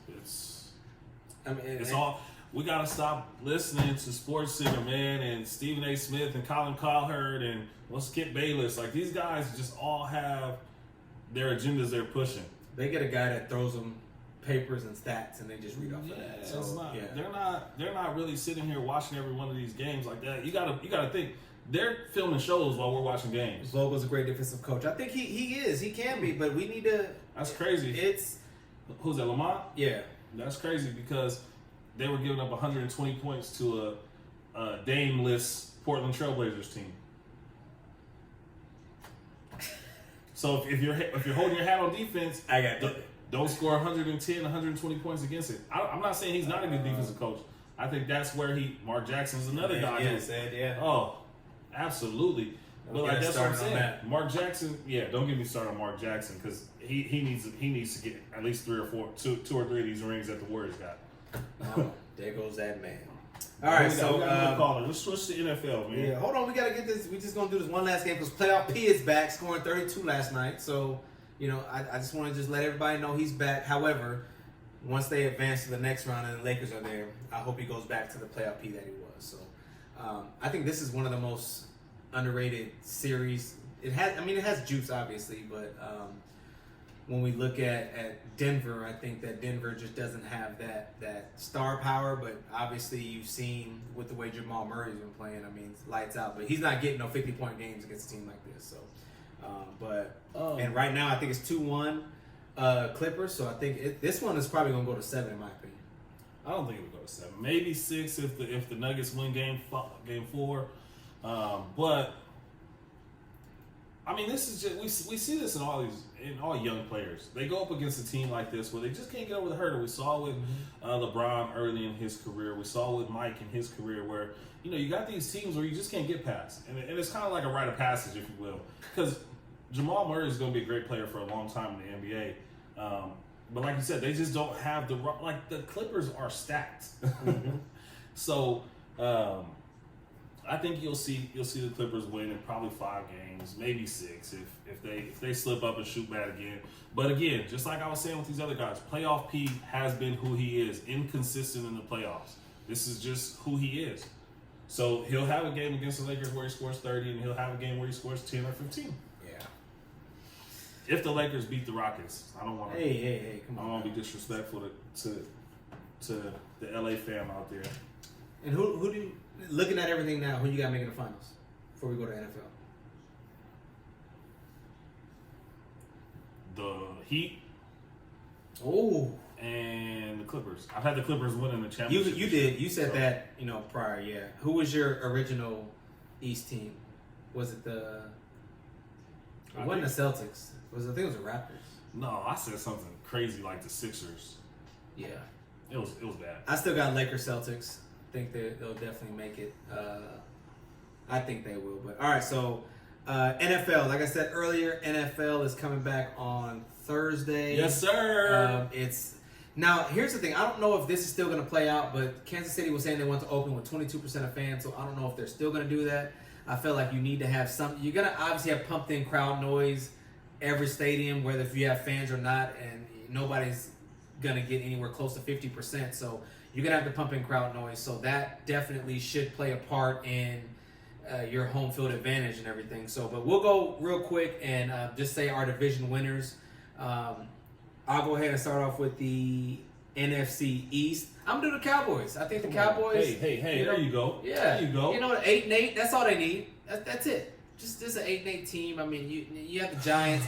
all. We gotta stop listening to Sports Center, man, and Stephen A. Smith and Colin Cowherd and Skip Bayless. Like, these guys just all have their agendas they're pushing. They get a guy that throws them papers and stats, and they just read off of that. So Yeah. they're not really sitting here watching every one of these games like that. You gotta think they're filming shows while we're watching games. Vogel's a great defensive coach. I think he is. He can be, but we need to. That's crazy. Who's that, Lamont? Yeah. That's crazy because they were giving up 120 points to a Dame-less Portland Trailblazers team. So if you're holding your hat on defense, don't score 110, 120 points against it. I'm not saying he's not a good defensive coach. I think that's where Mark Jackson's another guy. Yeah. Oh, absolutely. But like, that's what I'm saying. Mark Jackson, don't get me started on Mark Jackson because he needs to get at least two or three of these rings that the Warriors got. Oh, there goes that man. All right, so let's switch to NFL, man. Yeah, hold on, we gotta get this. We just gonna do this one last game because Playoff P is back, scoring 32 last night. So, I just want to just let everybody know he's back. However, once they advance to the next round and the Lakers are there, I hope he goes back to the Playoff P that he was. So, I think this is one of the most underrated series. It has juice, obviously, but when we look at Denver, I think that Denver just doesn't have that star power. But obviously, you've seen with the way Jamal Murray's been playing. It's lights out. But he's not getting no 50-point games against a team like this. So, and right now I think it's 2-1 Clippers. So I think this one is probably gonna go to 7 in my opinion. I don't think it would go to 7. Maybe 6 if the Nuggets win game 4. But this is just we see this in all young players. They go up against a team like this where they just can't get over the hurdle. We saw with LeBron early in his career. We saw with Mike in his career where you got these teams where you just can't get past, and it's kind of like a rite of passage, if you will, because Jamal Murray is going to be a great player for a long time in the NBA. But like you said, they just don't have the Clippers are stacked. Mm-hmm. So. I think you'll see the Clippers win in probably 5 games, maybe 6 if they slip up and shoot bad again. But again, just like I was saying with these other guys, Playoff P has been who he is, inconsistent in the playoffs. This is just who he is. So he'll have a game against the Lakers where he scores 30, and he'll have a game where he scores 10 or 15. Yeah. If the Lakers beat the Rockets, I don't want to. Hey, come on. I don't want to be disrespectful to the LA fam out there. And who do you, looking at everything now, who you got making the finals before we go to NFL? The Heat. Oh. And the Clippers. I've had the Clippers winning the championship. You did. You said that, prior, yeah. Who was your original East team? Was it the... It wasn't the Celtics. I think it was the Raptors. No, I said something crazy like the Sixers. Yeah. It was bad. I still got Lakers Celtics. I think they'll definitely make it. I think they will. But all right, so NFL. Like I said earlier, NFL is coming back on Thursday. Yes, sir. Now, here's the thing. I don't know if this is still going to play out, but Kansas City was saying they want to open with 22% of fans, so I don't know if they're still going to do that. I feel like you need to have you're going to obviously have pumped-in crowd noise every stadium, whether if you have fans or not, and nobody's going to get anywhere close to 50%, so you're going to have to pump in crowd noise. So that definitely should play a part in your home field advantage and everything. So, but we'll go real quick and just say our division winners. I'll go ahead and start off with the NFC East. I'm gonna do the Cowboys. I think the Cowboys. Hey, there you go. Yeah, there you go. 8-8. That's all they need. That's it. Just an 8-8 team. I mean, you have the Giants.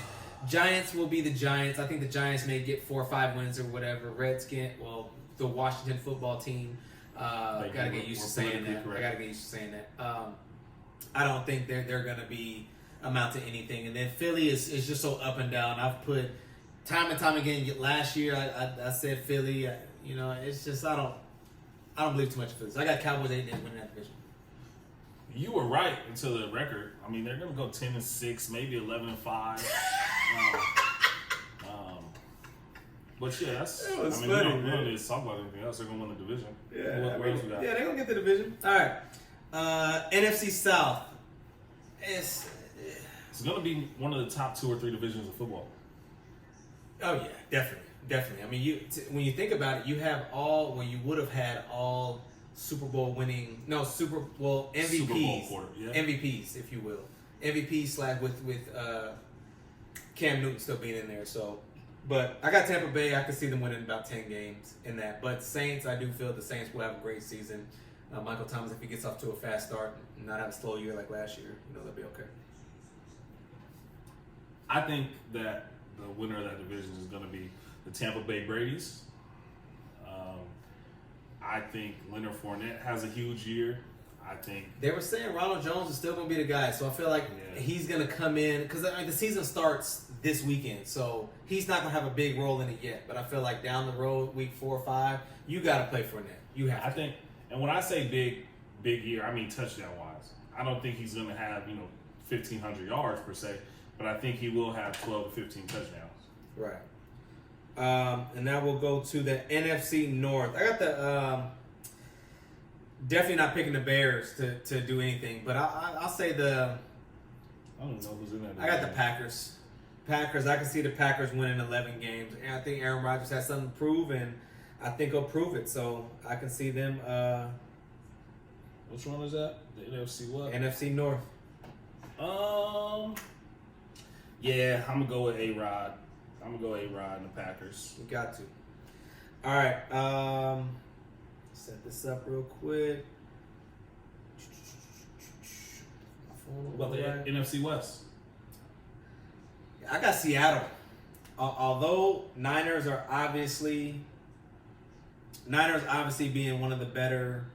Giants will be the Giants. I think the Giants may get 4 or 5 wins or whatever. The Washington football team. Gotta get used to saying that. I gotta get used to saying that. I don't think they're gonna be amount to anything. And then Philly is just so up and down. I've put time and time again. Last year I said Philly. It's just I don't believe too much in Philly. So I got Cowboys 8-8 winning that division. You were right until the record. I mean, they're gonna go 10-6, maybe 11-5. But yeah, that's. That was funny, funny, we man. don't need to talk about anything else. They're gonna win the division. Yeah, What else we got? they're gonna get the division. All right, NFC South. It's gonna be one of the top 2 or 3 divisions of football. Oh yeah, definitely. I mean, when you think about it, you would have had all Super Bowl winning, MVPs, Super Bowl quarter, yeah. MVPs, if you will, MVPs with Cam Newton still being in there. So, but I got Tampa Bay. I could see them winning about 10 games in that. But Saints, I do feel the Saints will have a great season. Michael Thomas, if he gets off to a fast start and not have a slow year like last year, they'll be okay. I think that the winner of that division is going to be the Tampa Bay Brady's. I think Leonard Fournette has a huge year. I think they were saying Ronald Jones is still going to be the guy, so I feel like he's going to come in because the season starts this weekend, so he's not going to have a big role in it yet. But I feel like down the road, week 4 or 5, you got to play Fournette. You have. I think, and when I say big year, I mean touchdown wise. I don't think he's going to have 1,500 yards per se, but I think he will have 12 to 15 touchdowns. Right. And now we'll go to the NFC North. I got the definitely not picking the Bears to do anything, but I'll say I don't know who's in that. I got the Packers. I can see the Packers winning 11 games, and I think Aaron Rodgers has something to prove, and I think he'll prove it. So I can see them. Which one is that? The NFC what? NFC North. Yeah, I'm gonna go with A-Rod. I'm gonna go A-Rod and the Packers. You got to. All right. Set this up real quick. What about the NFC West? I got Seattle. Although Niners obviously being one of the better,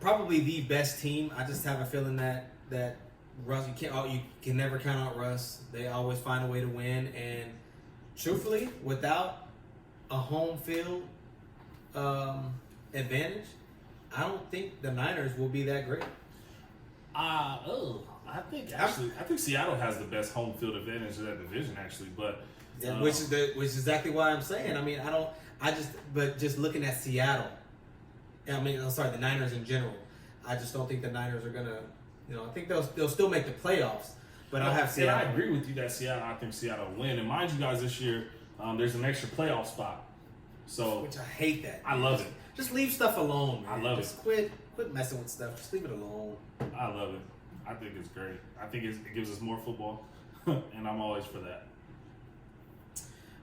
probably the best team. I just have a feeling that Russ, you can never count out Russ. They always find a way to win, and truthfully, without a home field advantage, I don't think the Niners will be that great. I think Seattle has the best home field advantage of that division, actually. But which is exactly why I'm saying. I mean, but just looking at Seattle, the Niners in general. I just don't think the Niners are gonna. I think they'll still make the playoffs, but I'll have Seattle. I agree with you that I think Seattle will win. And mind you guys, this year there's an extra playoff spot. So which I hate that. I love it. Just leave stuff alone, man. I love it. Quit messing with stuff. Just leave it alone. I love it. I think it's great. I think it gives us more football, and I'm always for that.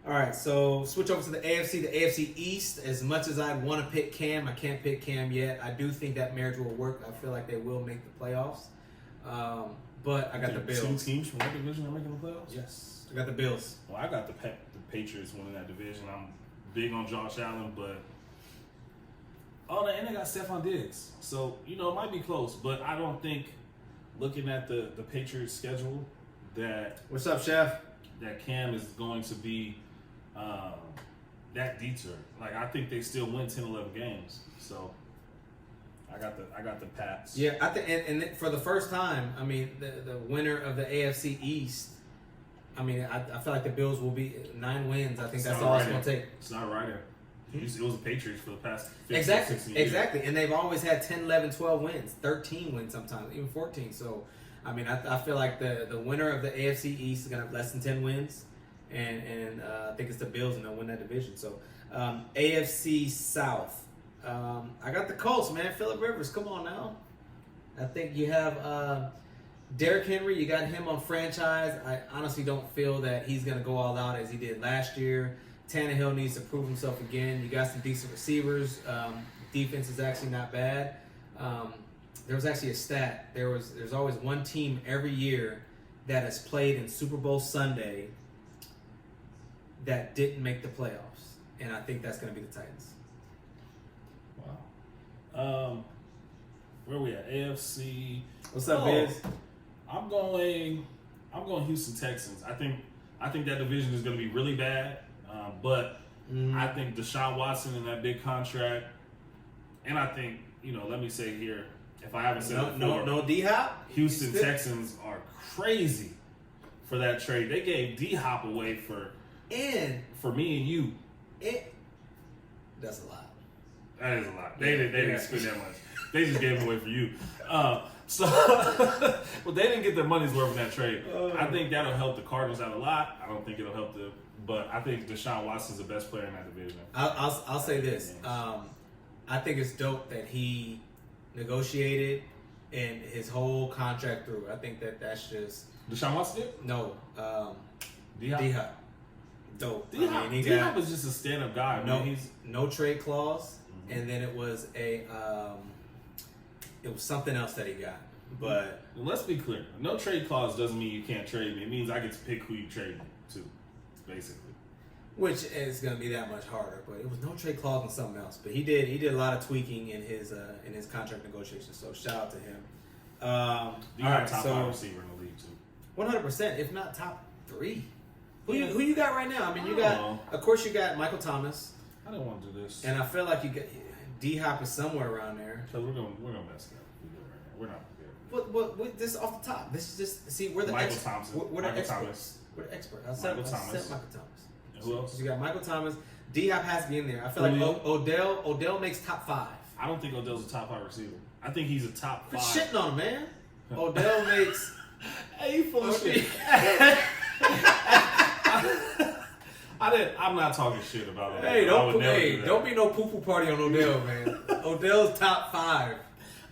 All right, so switch over to the AFC. The AFC East, as much as I'd want to pick Cam, I can't pick Cam yet. I do think that marriage will work. I feel like they will make the playoffs. But I got the Bills. 2 teams from that division are making the playoffs? Yes. I got the Bills. Well, I got the Patriots winning that division. I'm big on Josh Allen, but... and they got Stephon Diggs. So, it might be close, but I don't think, looking at the Patriots schedule, that... What's up, Chef? That Cam is going to be that detour. Like, I think they still win 10, 11 games. So... I got the Pats. Yeah, I think, and for the first time, I mean, the winner of the AFC East. I mean, I feel like the Bills will be 9 wins. I think that's all it's going to take. It's not right here. It was the Patriots for the past 15, exactly, 16 years. Exactly, and they've always had 10, 11, 12 wins, 13 wins sometimes, even 14. So, I mean, I feel like the winner of the AFC East is going to have less than 10 wins, and I think it's the Bills, and they'll win that division. So, AFC South. I got the Colts, man. Phillip Rivers, come on now. I think you have Derrick Henry. You got him on franchise. I honestly don't feel that he's going to go all out as he did last year. Tannehill needs to prove himself again. You got some decent receivers. Defense is actually not bad. There was actually a stat. There's always one team every year that has played in Super Bowl Sunday that didn't make the playoffs, and I think that's going to be the Titans. Wow. Where we at? AFC. What's up, Biz? I'm going Houston Texans. I think that division is going to be really bad, but I think Deshaun Watson in that big contract, and I think let me say here, if I haven't said it before, no D-Hop. Houston Texans are crazy for that trade. They gave D-Hop away for me and you. That's a lot. That is a lot. They didn't spend that much. They just gave him away for you. Well, they didn't get their money's worth in that trade. I think that'll help the Cardinals out a lot. I don't think it'll help but I think Deshaun Watson's the best player in that division. I'll say this. I think it's dope that he negotiated and his whole contract through. I think that's just Deshaun Watson did? No. D-Hop. Dope. D-Hop is just a stand-up guy. He's no trade clause, and then it was something else that he got. But let's be clear: no trade clause doesn't mean you can't trade me. It means I get to pick who you trade me to, basically. Which is going to be that much harder. But it was no trade clause and something else. But he did a lot of tweaking in his contract negotiations. So shout out to him. Top 5 receiver in the league too. 100%, if not top 3. Who you got right now? I mean, of course you got Michael Thomas. I don't want to do this. And I feel like you got D-Hop is somewhere around there. Because we're gonna mess it up. We're not prepared. But this is off the top. This is just we're the Michael Thompson. We're the Michael experts. Thomas. We're the experts. I Michael said Thomas. Michael Thomas. And who else? You got Michael Thomas. D-Hop has to be in there. I feel like Odell makes top 5. I don't think Odell's a top 5 receiver. I think he's a top 5. Quit shitting on him, man. Odell makes. Hey, you full of shit. I'm not talking shit about Odell. Hey, do don't be no poo-poo party on Odell, man. Odell's top 5.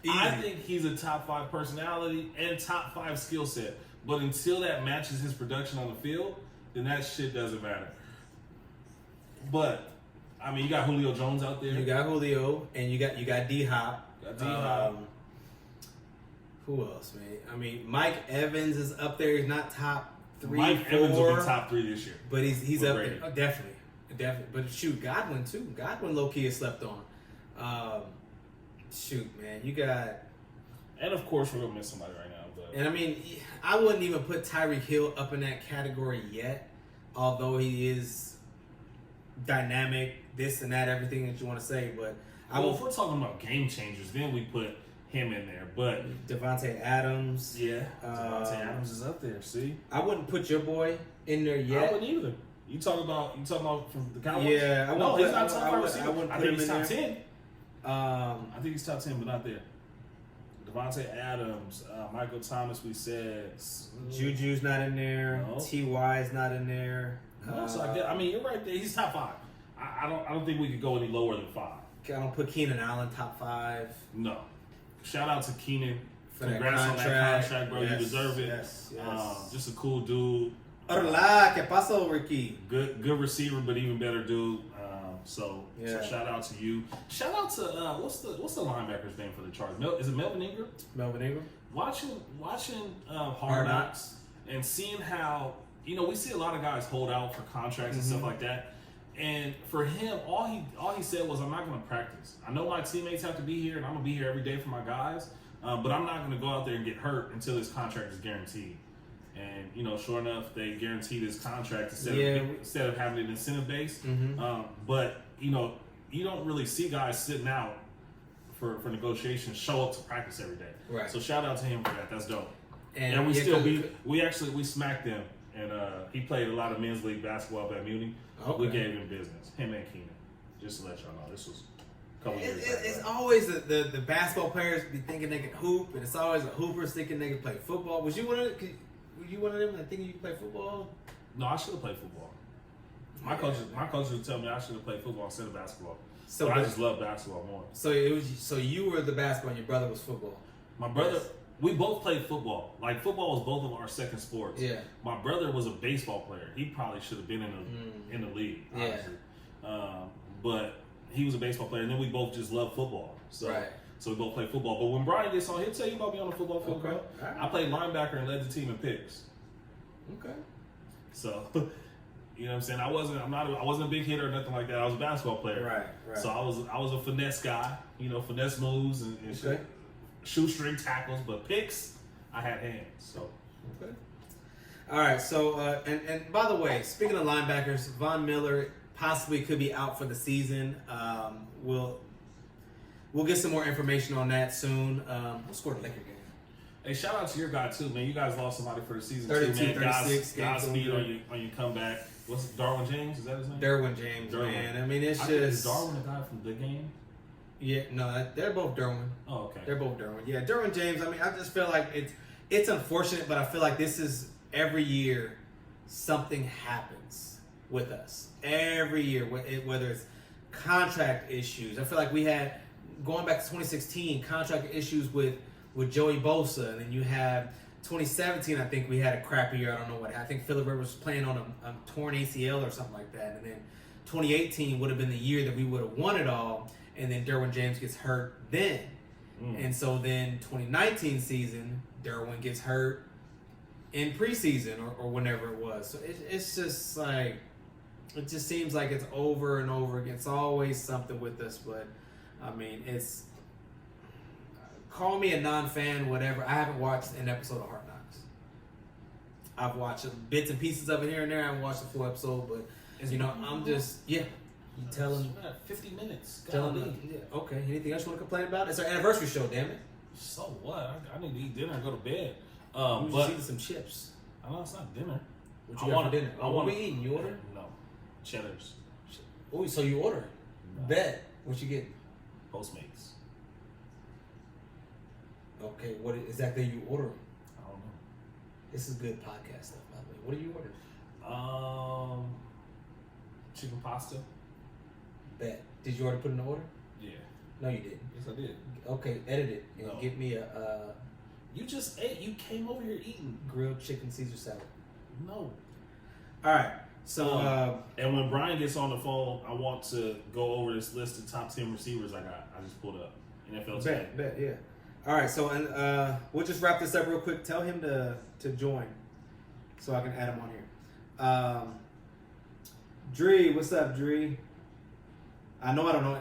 Easy. I think he's a top 5 personality and top 5 skill set. But until that matches his production on the field, then that shit doesn't matter. But I mean, you got Julio Jones out there. You got Julio, and you got D-Hop. Who else, man? I mean, Mike Evans is up there. He's not top 3, Mike 4. Evans will be top 3 this year. But he's up Brady. there. Oh, definitely. But shoot, Godwin too. Godwin low key is slept on. Shoot, man, you got. And of course, we're gonna miss somebody right now. But And I mean, I wouldn't even put Tyreek Hill up in that category yet, although he is dynamic, this and that, everything that you want to say. But if we're talking about game changers, then we put him in there. But Devontae Adams. yeah, Devontae Adams is up there. See, I wouldn't put your boy in there yet. I wouldn't either. You talking about from the Cowboys? Yeah, he's not top 5 receiver. I think he's him in top there. 10. I think he's top 10, but not there. Devontae Adams, Michael Thomas. We said Juju's not in there. No. Ty's not in there. I mean, you're right there. He's top 5. I don't think we could go any lower than 5. I don't put Keenan Allen top 5. No. Shout out to Keenan. For that Congrats on that contract, bro. Yes, You deserve it. Yes. Just a cool dude. Hola, ¿qué pasó, Ricky? Good receiver, but even better dude. So shout out to you. Shout out to what's the linebacker's name for the Chargers? Is it Melvin Ingram? Melvin Ingram. Watching Hard Knocks and seeing how we see a lot of guys hold out for contracts and stuff like that. And for him, all he said was, "I'm not going to practice. I know my teammates have to be here, and I'm going to be here every day for my guys. But I'm not going to go out there and get hurt until this contract is guaranteed." And sure enough, they guaranteed his contract instead of having it incentive based. But you don't really see guys sitting out for negotiations show up to practice every day. Right. So shout out to him for that. That's dope. And we smacked him, and he played a lot of men's league basketball at Muni. Okay. We gave him business. Him and Keenan. Just to let y'all know, this was a couple years back. It's always the basketball players be thinking they can hoop, and it's always the hoopers thinking they can play football. Was you one of them that thinking you could play football? No, I should have played football. My coach would tell me I should have played football instead of basketball. So but I just love basketball more. So you were the basketball, and your brother was football. My brother, we both played football. Like, football was both of our second sports. Yeah. My brother was a baseball player. He probably should have been in the league, honestly. But he was a baseball player, and then we both just loved football. So we both played football. But when Brian gets on, he'll tell you about me on the football field, bro. Right. I played linebacker and led the team in picks. Okay. So, you know what I'm saying? I wasn't a big hitter or nothing like that. I was a basketball player. Right. So I was a finesse guy, finesse moves and shoestring tackles, but picks, I had hands. So okay. All right. So and by the way, speaking of linebackers, Von Miller possibly could be out for the season. We'll get some more information on that soon. Who scored the Laker game? Hey, shout out to your guy too, man. You guys lost somebody for the season 32, too, man. 36. Godspeed on your comeback. What's it, Darwin James? Is that his name? Derwin James, man. I mean, is Darwin the guy from the game? Yeah, no, they're both Derwin. Oh, okay. They're both Derwin. Yeah, Derwin James. I mean, I just feel like it's unfortunate, but I feel like this is every year something happens with us. Every year, whether it's contract issues. I feel like we had, going back to 2016, contract issues with Joey Bosa, and then you have 2017, I think we had a crappy year. I don't know what. I think Phillip Rivers was playing on a torn ACL or something like that. And then 2018 would have been the year that we would have won it all. And then Derwin James gets hurt then. And so then 2019 season, Derwin gets hurt in preseason or whenever it was. So it's just like, it just seems like it's over and over again. It's always something with us. But, I mean, call me a non-fan, whatever. I haven't watched an episode of Hard Knocks. I've watched bits and pieces of it here and there. I haven't watched the full episode, but I'm just You tell him 50 minutes. Tell him. Yeah, okay. Anything else you want to complain about? It's our anniversary show, damn it. So what? I need to eat dinner and go to bed. We just eating some chips. I know it's not dinner. What you got for dinner? What we eating? You order? No, Cheddar's. Oh, so you order? No. Bet. What you get? Postmates. Okay, what exactly you ordering? I don't know. This is good podcast stuff, by the way. What are you ordering? Chicken pasta. Bet. Did you already put in the order? Yeah. No, you didn't. Yes, I did. Okay, edit it and No. get me a You just ate. You came over here eating. grilled chicken Caesar salad. No. All right. So and when Brian gets on the phone, I want to go over this list of top 10 receivers I just pulled up. NFL team. bet, yeah. All right, so and we'll just wrap this up real quick. Tell him to join, so I can add him on here. Dree, what's up, Dree? I know I don't know.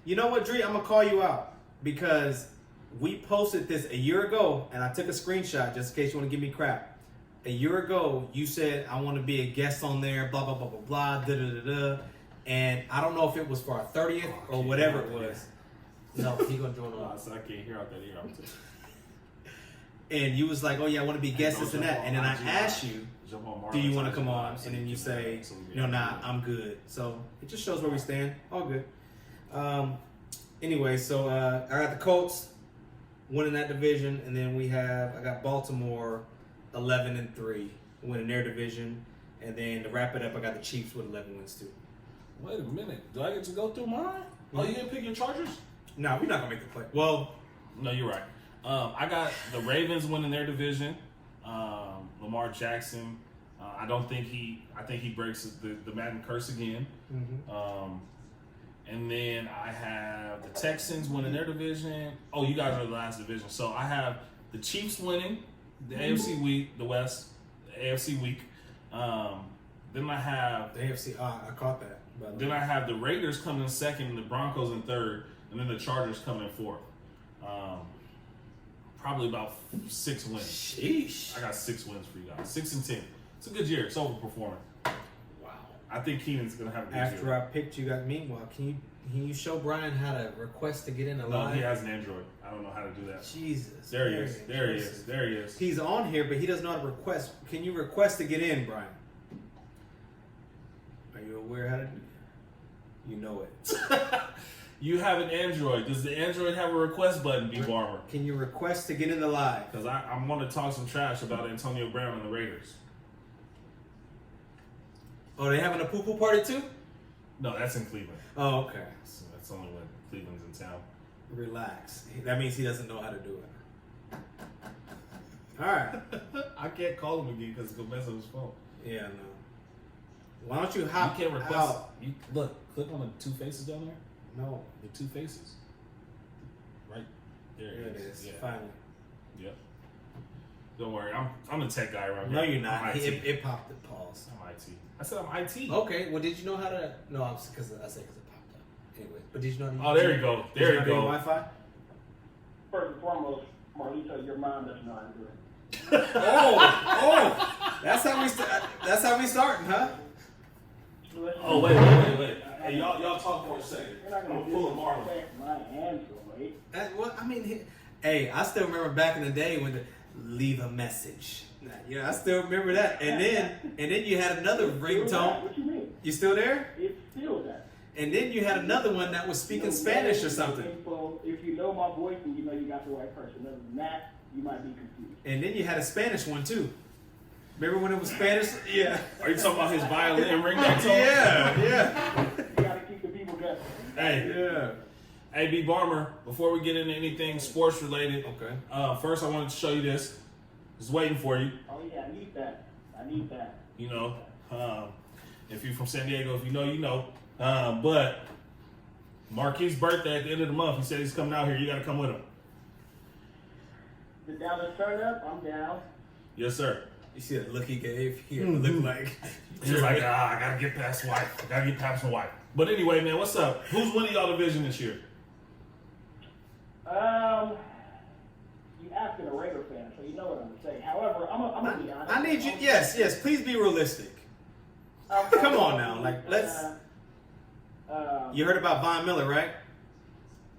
You know what, Dree? I'm gonna call you out because we posted this a year ago, and I took a screenshot just in case you want to give me crap. A year ago, you said I want to be a guest on there, blah blah blah blah blah, da da da da, and I don't know if it was for our 30th or whatever it was. No, he gonna join on. So I can't hear out that ear. And you was like, "Oh yeah, I want to be guest this and that." And then I asked you, "Do you want to come on?" And then you say, "Nah, I'm good." So it just shows where we stand. All good. Anyway, so I got the Colts winning that division, and then I got Baltimore 11-3 winning their division, and then to wrap it up, I got the Chiefs with 11 wins too. Wait a minute, do I get to go through mine? Oh, you didn't pick your Chargers? No, we're not gonna make the play. Well, no, you're right. I got the Ravens winning their division. Lamar Jackson. I think he breaks the Madden curse again. mm-hmm. And then I have the Texans winning their division. Oh, you guys are the last division. So I have the Chiefs winning the AFC week, the West, the AFC week. Then I have the AFC. I caught that. Then I have the Raiders coming in second, the Broncos in third, and then the Chargers coming in fourth. Probably about 6 wins. Sheesh. I got 6 wins for you guys. 6-10. It's a good year. It's overperforming. Wow. I think Keenan's gonna have a good year. After I picked you, meanwhile, can you show Brian how to request to get in the No, line? he has an Android. I don't know how to do that. Jesus. There he is. There he is. There he is. He's on here, but he doesn't know how to request. Can you request to get in, Brian? Are you aware how to do that? You know it. You have an Android. Does the Android have a request button, B-Barber? Can you request to get in the live? Because I'm going to talk some trash about Antonio Brown and the Raiders. Oh, they having a poo-poo party too? No, that's in Cleveland. Oh, okay. So that's only when Cleveland's in town. Relax. That means he doesn't know how to do it. All right. I can't call him again because it's gonna mess up his phone. Yeah, no. Why don't you hop You can't request. out? You look, click on the two faces down there. No. The two faces. Right there. There it is. Yeah. Finally. Yep. Don't worry, I'm the tech guy around No, here. you're not. I'm IT. It popped the pause. I'm IT. I said I'm IT. Okay. Well, did you know how to? No, I said because it popped up. Anyway, but did you know? Oh, there you go. There you go. Wi-Fi. First and foremost, Marlita, your mom doesn't know how to do it. Oh, that's how we starting, huh? Oh wait. Hey, y'all talk for a second. You're not I'm gonna gonna pull a Marlon. disrespect my answer, right? Well, I mean, hey, I still remember back in the day when the leave a message. Yeah, I still remember that. And then you had another Still that. ringtone. What you mean? You still there? It's still that. And then you had another one that was speaking Spanish or something. Info. If you know my voice, then you know you got the right person. Other than that, you might be confused. And then you had a Spanish one too. Remember when it was Spanish? Yeah. Are you talking about his violin ringback tone? Yeah. You gotta keep the people guessing. Hey, Yeah. hey, B. Barmer. Before we get into anything sports related, Okay. first I wanted to show you this. Just waiting for you. Oh yeah, I need that. You know, if you're from San Diego, if you know, you know. But Marquis' birthday at the end of the month. He said he's coming out here. You got to come with him. The Dallas turn up, I'm down. Yes, sir. You see the look he gave? He had to look like. He was like, I got to get past wife. I got to get past my wife. But anyway, man, what's up? Who's winning y'all division this year? You asking a Raider fan, so you know what I'm gonna say. However, I'm gonna be honest. I need you. Yes. Please be realistic. Come on now, like let's. You heard about Von Miller, right?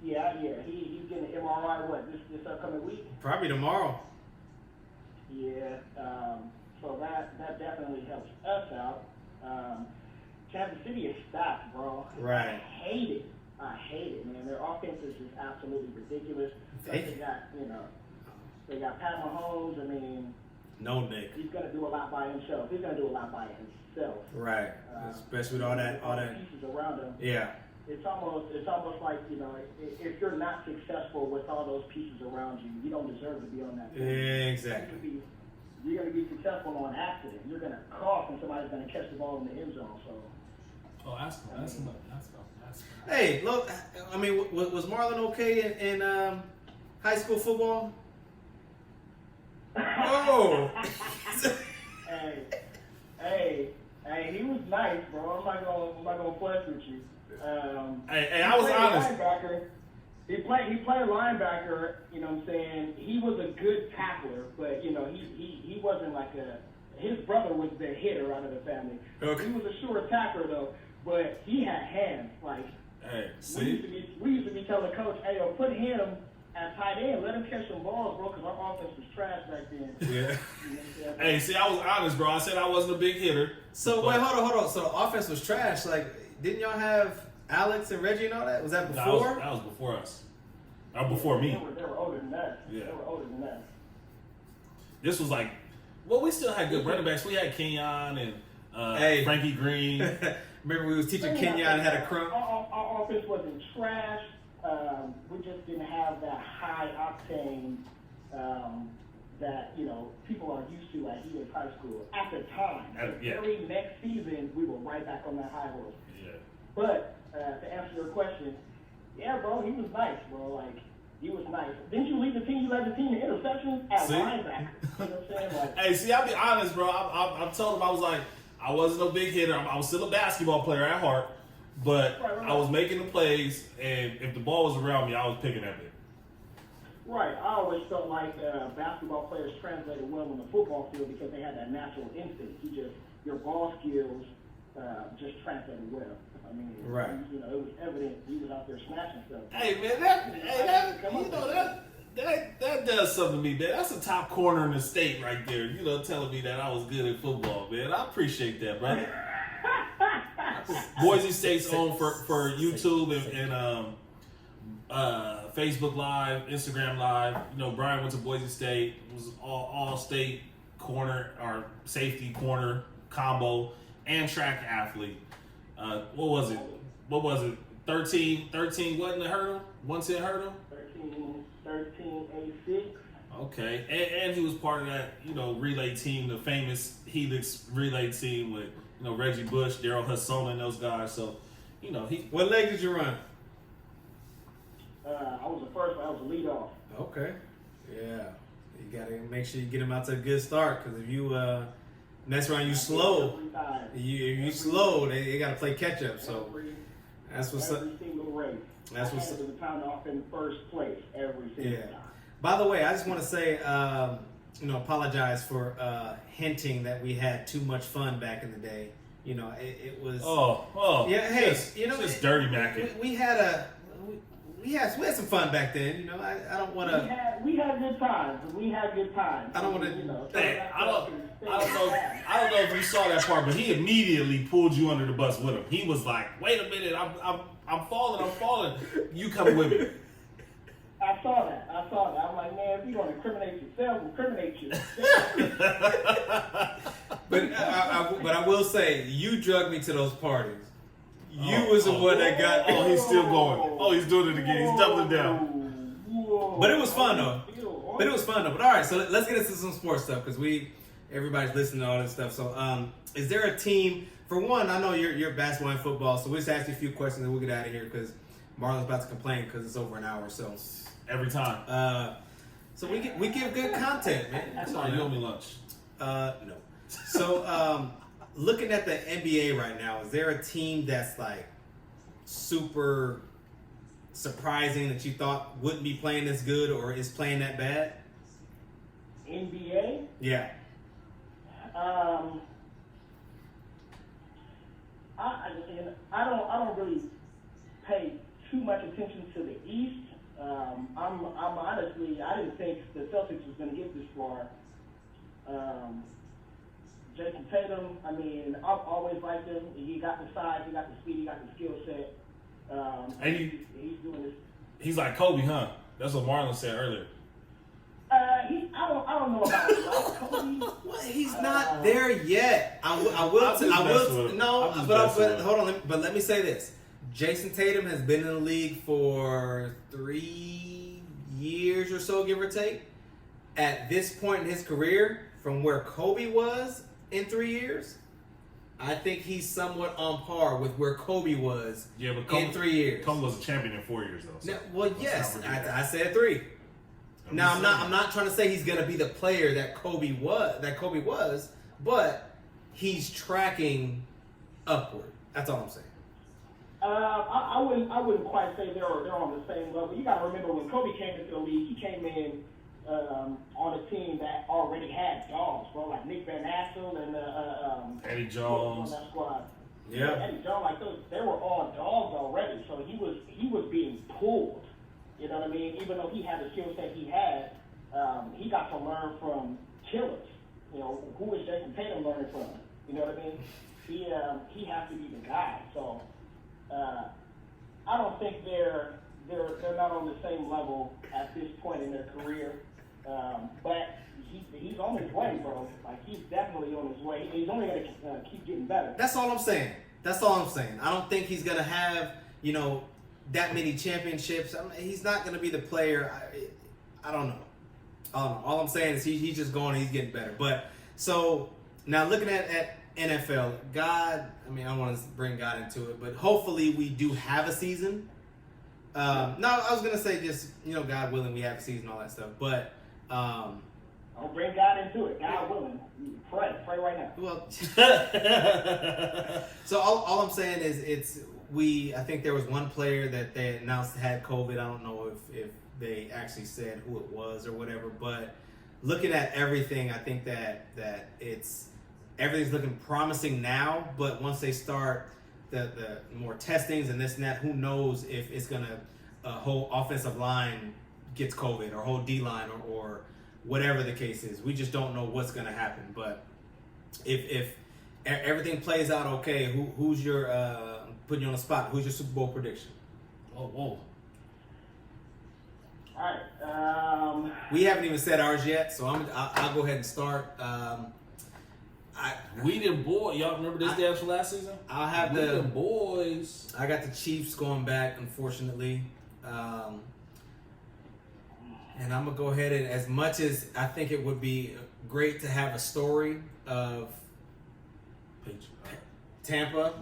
Yeah. He's getting an MRI. What this upcoming week? Probably tomorrow. Yeah. So that definitely helps us out. Kansas City is stacked, bro. Right. I hate it, man. Their offense is just absolutely ridiculous. They got Pat Mahomes. I mean, No Nick. he's gonna do a lot by himself. Right. Especially with all that. Pieces around him. Yeah. It's almost like, if you're not successful with all those pieces around you, you don't deserve to be on that team. Exactly. You're going to be successful on accident. You're going to cough and somebody's going to catch the ball in the end zone. So. Oh, ask him. Hey, look. I mean, was Marlon okay in high school football? Oh. Hey, he was nice, bro. I'm not gonna flex with you. Hey, I was honest. Linebacker. He played linebacker. You know what I'm saying? He was a good tackler, but he wasn't like his brother was the hitter out of the family. Okay. He was a sure tackler though, but he had hands. Like Hey, we used to be telling the coach, hey, put him at tight end, let him catch some balls, bro, because our offense was trash back then. Yeah. Hey, see, I was honest, bro. I said I wasn't a big hitter. So wait, hold on. So the offense was trash. Like, didn't y'all have Alex and Reggie and all that? Was that before? That was before us. That was before me. They were older than that. Yeah. They were older than that. This was like, well, we still had good running backs. We had Kenyon and Frankie Green. Remember we was teaching Kenyon how to crump? Our offense wasn't trash. We just didn't have that high octane that people are used to at U.S. high school at the time. The very next season, we were right back on that high horse. Yeah. But to answer your question, yeah, bro, he was nice, bro. Like, he was nice. Didn't you lead the team? You led the team in interceptions at linebacker. You know what I'm saying? Like, Hey, see, I'll be honest, bro. I told him, I was like, I wasn't a big hitter. I was still a basketball player at heart, but Right. I was making the plays, and if the ball was around me, I was picking at it. right. I always felt like basketball players translated well on the football field because they had that natural instinct. Your ball skills just translated well. I mean, Right. It was evident he was out there smashing stuff. Hey, man, that does something to me, man. That's a top corner in the state right there. Telling me that I was good at football, man. I appreciate that, brother. Boise State's on for YouTube and Facebook Live, Instagram Live. Brian went to Boise State. It was all state corner or safety corner combo and track athlete. What was it? 13 wasn't a hurdle? 110 hurdle? 13, 86. Okay, and he was part of that, relay team, the famous Helix relay team with, Reggie Bush, Daryl Hasson, and those guys. So, he. What leg did you run? I was the first one. I was the lead off. Okay. Yeah. You gotta make sure you get him out to a good start, because if you mess around, you slow. If you slow, they gotta play catch up. So that's what's up. Every single race. That's what's up. The pound off in first place every single time. By the way, I just want to say, apologize for hinting that we had too much fun back in the day. It was. Yeah. Hey, just dirty macking. We had some fun back then. I don't want to. We had good times. We had good times. I don't want to. I don't know if you saw that part, but he immediately pulled you under the bus with him. He was like, "Wait a minute, I'm falling. You coming with me?" I saw that. I'm like, man, if you're going to incriminate yourself, incriminate yourself. But I will say, you drugged me to those parties. You was the one that got. Oh, he's still going. Oh, he's doing it again. He's doubling down. But it was fun though. But all right, so let's get into some sports stuff, because everybody's listening to all this stuff. So, is there a team? For one, I know you're basketball and football, so we'll just ask you a few questions and we'll get out of here, because Marlon's about to complain because it's over an hour. So every time. So we give good content, man. Sorry, you owe me lunch. No. So looking at the NBA right now, is there a team that's like super surprising that you thought wouldn't be playing this good or is playing that bad? NBA? Yeah. I don't really pay too much attention to the East. I'm honestly, I didn't think the Celtics was going to get this far. Jason Tatum, I've always liked him. He got the size, he got the speed, he got the skill set. And he's doing this. He's like Kobe, huh? That's what Marlon said earlier. I don't know about Kobe. Well, he's not there yet. But let me say this. Jason Tatum has been in the league for 3 years or so, give or take. At this point in his career, from where Kobe was in 3 years, I think he's somewhat on par with where Kobe was in 3 years. Kobe was a champion in 4 years, though. So yes, I said 3. Now I'm not trying to say he's going to be the player that Kobe was, but he's tracking upward. That's all I'm saying. I wouldn't quite say they're on the same level. You got to remember, when Kobe came into the league, he came in on a team that already had dogs, bro, like Nick Van Axel and Eddie Jones on that squad. Yeah, Eddie Jones, like those, they were all dogs already. So he was being pulled. You know what I mean? Even though he had the skill set he had, he got to learn from killers. Who is Jason Tatum learning from? You know what I mean? He has to be the guy. So I don't think they're not on the same level at this point in their career. But he's on his way, bro. Like, he's definitely on his way. He's only going to keep getting better. That's all I'm saying. I don't think he's going to have, that many championships. He's not going to be the player. I don't know. All I'm saying is he's just going and he's getting better. But so now looking at NFL, I don't want to bring God into it, but hopefully we do have a season. No, I was going to say just, God willing, we have a season, all that stuff. But I'll bring God into it. God willing. Pray right now. Well, so all I'm saying is I think there was one player that they announced had COVID. I don't know if they actually said who it was or whatever, but looking at everything, I think that everything's looking promising now, but once they start the more testings and this and that, who knows if it's gonna whole offensive line gets COVID or whole D line or whatever the case is. We just don't know what's gonna happen. But if everything plays out okay, who's your putting you on the spot? Who's your Super Bowl prediction? Oh, whoa. All right. We haven't even said ours yet, so I'll go ahead and start. We them boys. Y'all remember this dance from last season? I'll have we them boys. I got the Chiefs going back, unfortunately. And I'm gonna go ahead and, as much as I think it would be great to have a story of Tampa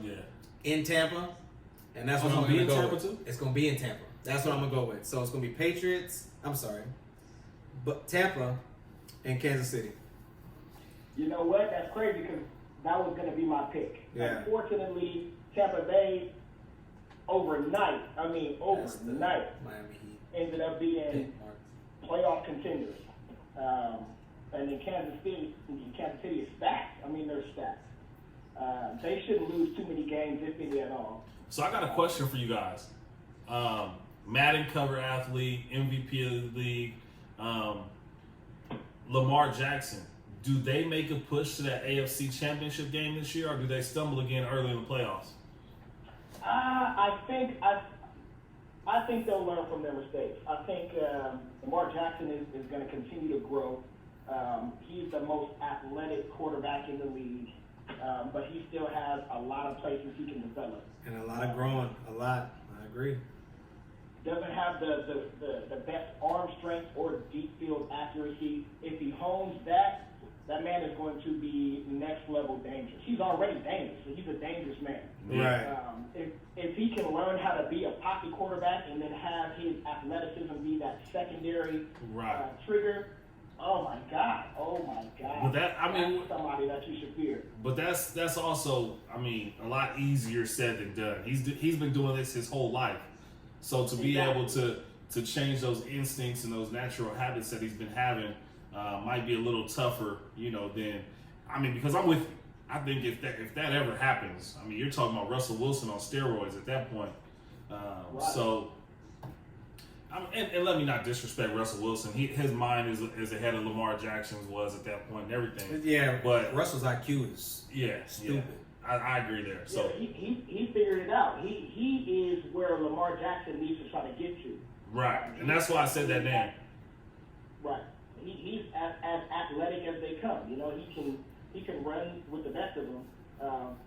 in Tampa, and that's what I'm gonna go with. Too? It's gonna be in Tampa. That's what I'm gonna go with. So it's gonna be Patriots. I'm sorry, but Tampa and Kansas City. You know what? That's crazy because that was going to be my pick. Yeah. Unfortunately, Tampa Bay overnight, Miami Heat ended up being playoff contenders. And then Kansas City is stacked. I mean, they're stacked. They shouldn't lose too many games, if any at all. So I got a question for you guys. Madden cover athlete, MVP of the league, Lamar Jackson. Do they make a push to that AFC Championship game this year, or do they stumble again early in the playoffs? I think they'll learn from their mistakes. I think Lamar Jackson is going to continue to grow. He's the most athletic quarterback in the league, but he still has a lot of places he can develop. and a lot of growing. A lot. I agree. Doesn't have the best arm strength or deep field accuracy. If he hones that, that man is going to be next level dangerous. He's already dangerous. So he's a dangerous man. Right. If he can learn how to be a pocket quarterback and then have his athleticism be that secondary trigger, oh my God. But that's somebody that you should fear. But that's also, a lot easier said than done. He's been doing this his whole life. So to be able to change those instincts and those natural habits that he's been having might be a little tougher, than because I'm with you. I think if that ever happens, you're talking about Russell Wilson on steroids at that point. So, and let me not disrespect Russell Wilson. His mind is ahead of Lamar Jackson's was at that point and everything. Yeah, but Russell's IQ is stupid. Yeah. I agree there. So he figured it out. He is where Lamar Jackson needs to try to get to. Right, and that's why I said that name. Right. He's as athletic as they come. He can run with the best of them,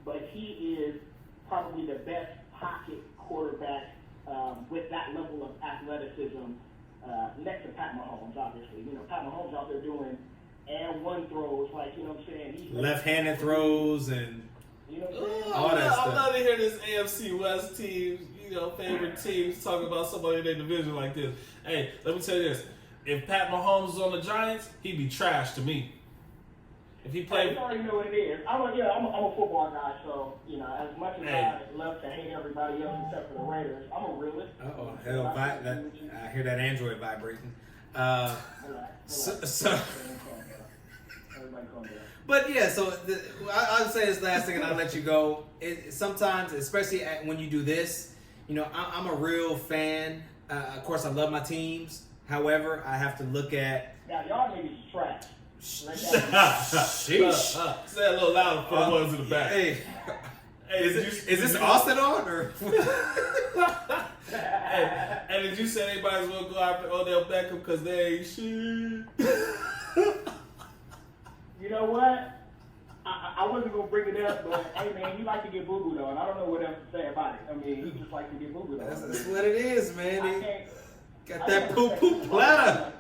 but he is probably the best pocket quarterback with that level of athleticism next to Pat Mahomes, obviously. Pat Mahomes out there doing and one throws, He's left-handed throws and all that stuff. I love to hear this AFC West teams, favorite teams talk about somebody in their division like this. Hey, let me tell you this. If Pat Mahomes was on the Giants, he'd be trash to me. If he played, you already know what it is. I'm a football guy, so as much as I love to hate everybody else except for the Raiders, I'm a realist. I hear that Android vibrating. Everybody calm down. But yeah, so I'll say this last thing and I'll let you go. Sometimes, especially when you do this, I'm a real fan. Of course, I love my teams. However, I have to look at. Now, y'all niggas is trash. Sheesh. Say it a little louder for the ones in the back. Hey, is this Austin on or? Hey, and did you say anybody's gonna go after Odell Beckham because they ain't shit? You know what? I wasn't gonna bring it up, but hey man, he like to get boo-booed on. I don't know what else to say about it. He just like to get boo-booed on. That's what it is, man. Got that poo-poo platter.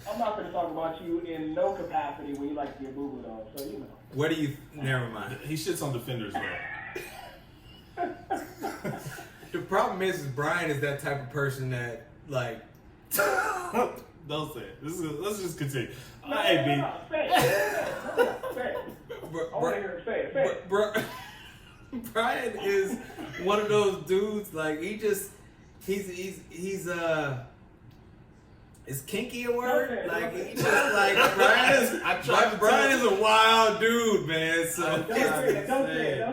I'm not going to talk about you in no capacity when you like to get boo-booed on, so Where do you? Never mind. He shits on defenders, though. The problem is Brian is that type of person that, like... Don't say it. Let's just continue. No, hey, B. No, say it. I want to hear him say it. Brian is one of those dudes, like, he's is kinky a word? Like, he just, like, Brian is a wild dude, man. So Don't say it.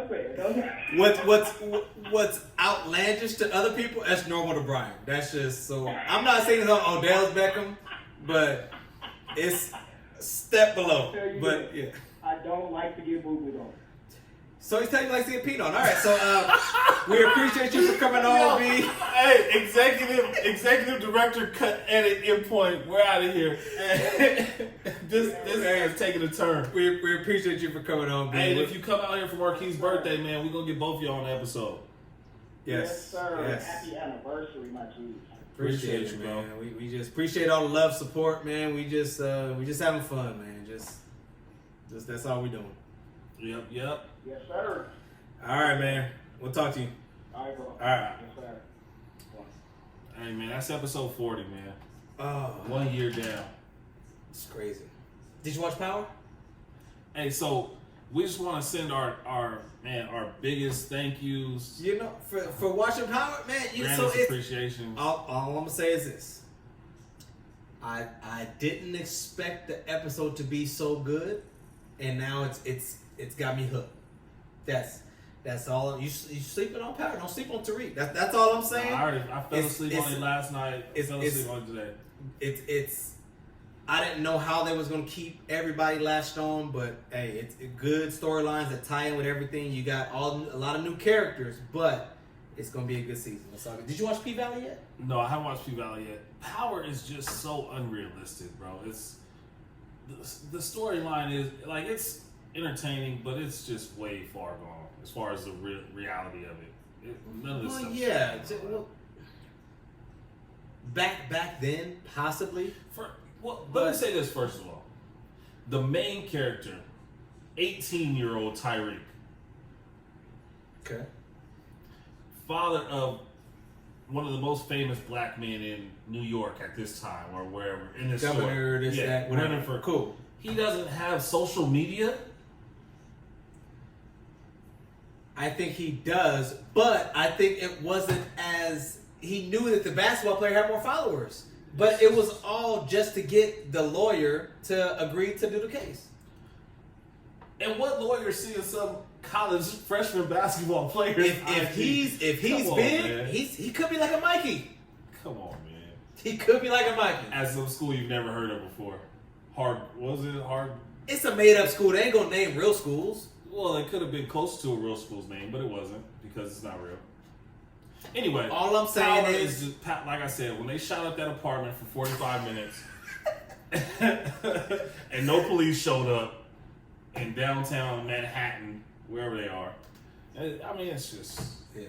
What's outlandish to other people, that's normal to Brian. That's just so. I'm not saying it's on Odell's Beckham, but it's a step below. But yeah, I don't like to get boo-booed on. So he's telling you like to get peed on. All right, so we appreciate you for coming on, B. Hey, executive director, cut, edit, endpoint. We're out of here. This is taking a turn. We appreciate you for coming on, B. Hey, and if you come out here for Marquis' birthday, man, we're gonna get both of y'all on the episode. Yes, sir. Yes. Happy anniversary, my G's. Appreciate you, it, bro. man. We just appreciate all the love, support, man. We just having fun, man. Just that's all we doing. Yep. Yes, sir. All right, man. We'll talk to you. All right, bro. All right. Yes, sir. Hey, man, that's episode 40, man. Oh, 1 year down. it's crazy. Did you watch Power? Hey, so we just want to send our biggest thank yous, You know, for watching Power, man. grandest So it's appreciation. all I'm gonna say is this. I didn't expect the episode to be so good, and now it's got me hooked. That's all. You sleeping on Power? Don't sleep on Tariq. That's all I'm saying. I fell asleep on it last night. Fell asleep on it today. It's I didn't know how they was gonna keep everybody latched on, but hey, it's good storylines that tie in with everything. You got a lot of new characters, but it's gonna be a good season. That's all good. Did you watch P-Valley yet? No, I haven't watched P-Valley yet. Power is just so unrealistic, bro. It's the storyline is like it's entertaining, but it's just way far gone as far as the reality of it. None of this Well, stuff. yeah. Back then, possibly. Let me say this first of all. The main character, 18-year-old Tyreek, Okay. father of one of the most famous black men in New York at this time, or wherever in this Governor, story. this, that, whatever. running for Cool. He doesn't have social media. I think he does, but I think it wasn't as he knew that the basketball player had more followers. But it was all just to get the lawyer to agree to do the case. And what lawyer seeing some college freshman basketball player? If he's Come on, big, man. he could be like a Mikey. Come on, man. He could be like a Mikey. At some school you've never heard of before. Hard. It's a made up school. They ain't gonna name real schools. Well, it could have been close to a real school's name, but it wasn't because it's not real. Anyway, All I'm saying Power is just, like I said, when they shot up that apartment for 45 minutes and no police showed up in downtown Manhattan, wherever they are, I mean, it's just... yeah.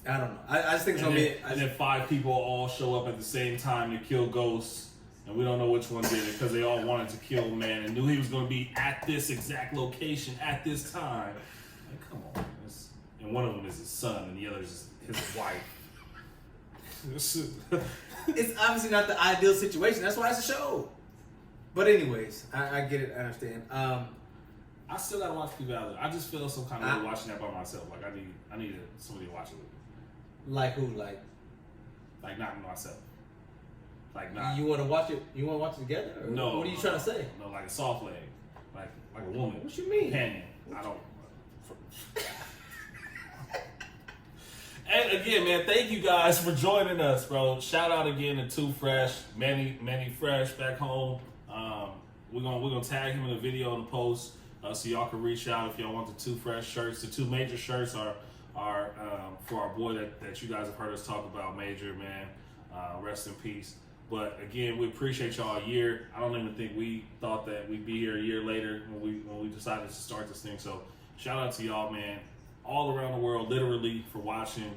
I don't know. I just think it's And gonna then, be. and then 5 people all show up at the same time to kill Ghost, and we don't know which one did it because they all wanted to kill the man and knew he was going to be at this exact location at this time. Like, come on. And one of them is his son, and the other is his wife. It's obviously not the ideal situation. That's why it's a show. But anyways, I get it. I understand. I still gotta watch P-Valley. I just feel some kind of way watching that by myself. Like I need somebody to watch it with me. Like who? Like not myself. Like not. you want to watch it? You want to watch it together? Or No. What are you trying to say? No, like a soft leg, like a woman. What you mean? Companion. I don't. And again, man, thank you guys for joining us, bro. Shout out again to Too Fresh, Manny Fresh back home. We're gonna tag him in a video in the post, so y'all can reach out if y'all want the Too Fresh shirts. The 2 Major shirts are for our boy that you guys have heard us talk about, Major, man. Rest in peace. But again, we appreciate y'all a year. I don't even think we thought that we'd be here a year later when we decided to start this thing. So shout out to y'all, man. All around the world, literally, for watching,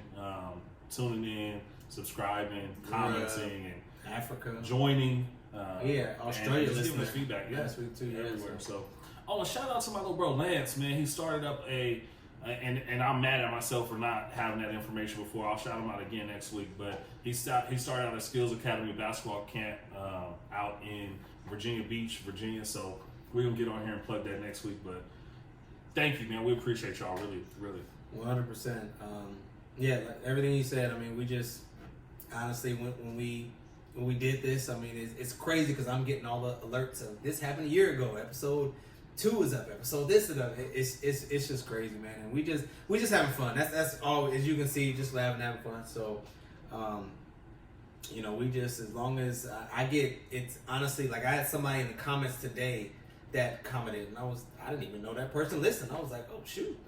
tuning in, subscribing, commenting, and Africa, joining. Australia, and just giving us listening feedback. last week too. Everywhere. So, and shout out to my little bro Lance, man. He started up and I'm mad at myself for not having that information before. I'll shout him out again next week. But he started out a Skills Academy basketball camp out in Virginia Beach, Virginia. So we're gonna get on here and plug that next week. But thank you, man. We appreciate y'all, really. 100%. Yeah, like everything you said. I mean, we just honestly when we did this, I mean, it's crazy because I'm getting all the alerts of this happened a year ago. Episode 2 is up. Episode this is up. It's just crazy, man. And we just having fun. That's all. As you can see, just laughing, having fun. So, we just as long as I get it's honestly like I had somebody in the comments today that commented, and I didn't even know that person listened. I was like, oh shoot,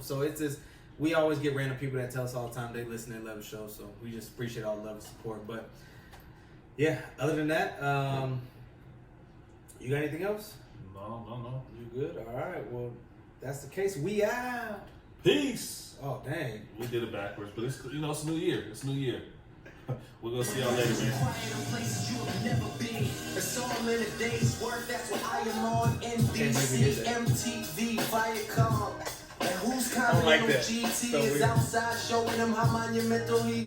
so it's just we always get random people that tell us all the time they listen and love the show. So we just appreciate all the love and support. But yeah, other than that, you got anything else? No. You good? All right. Well, that's the case. We out. Peace. Oh dang. We did it backwards, but it's a new year. It's a new year. We're going to see y'all later, man. Quiet in places you have never been. It's all in a day's work. That's what I am on NBC, MTV, Viacom. And who's I don't like Continental that. GT So is weird. outside showing them how monumental he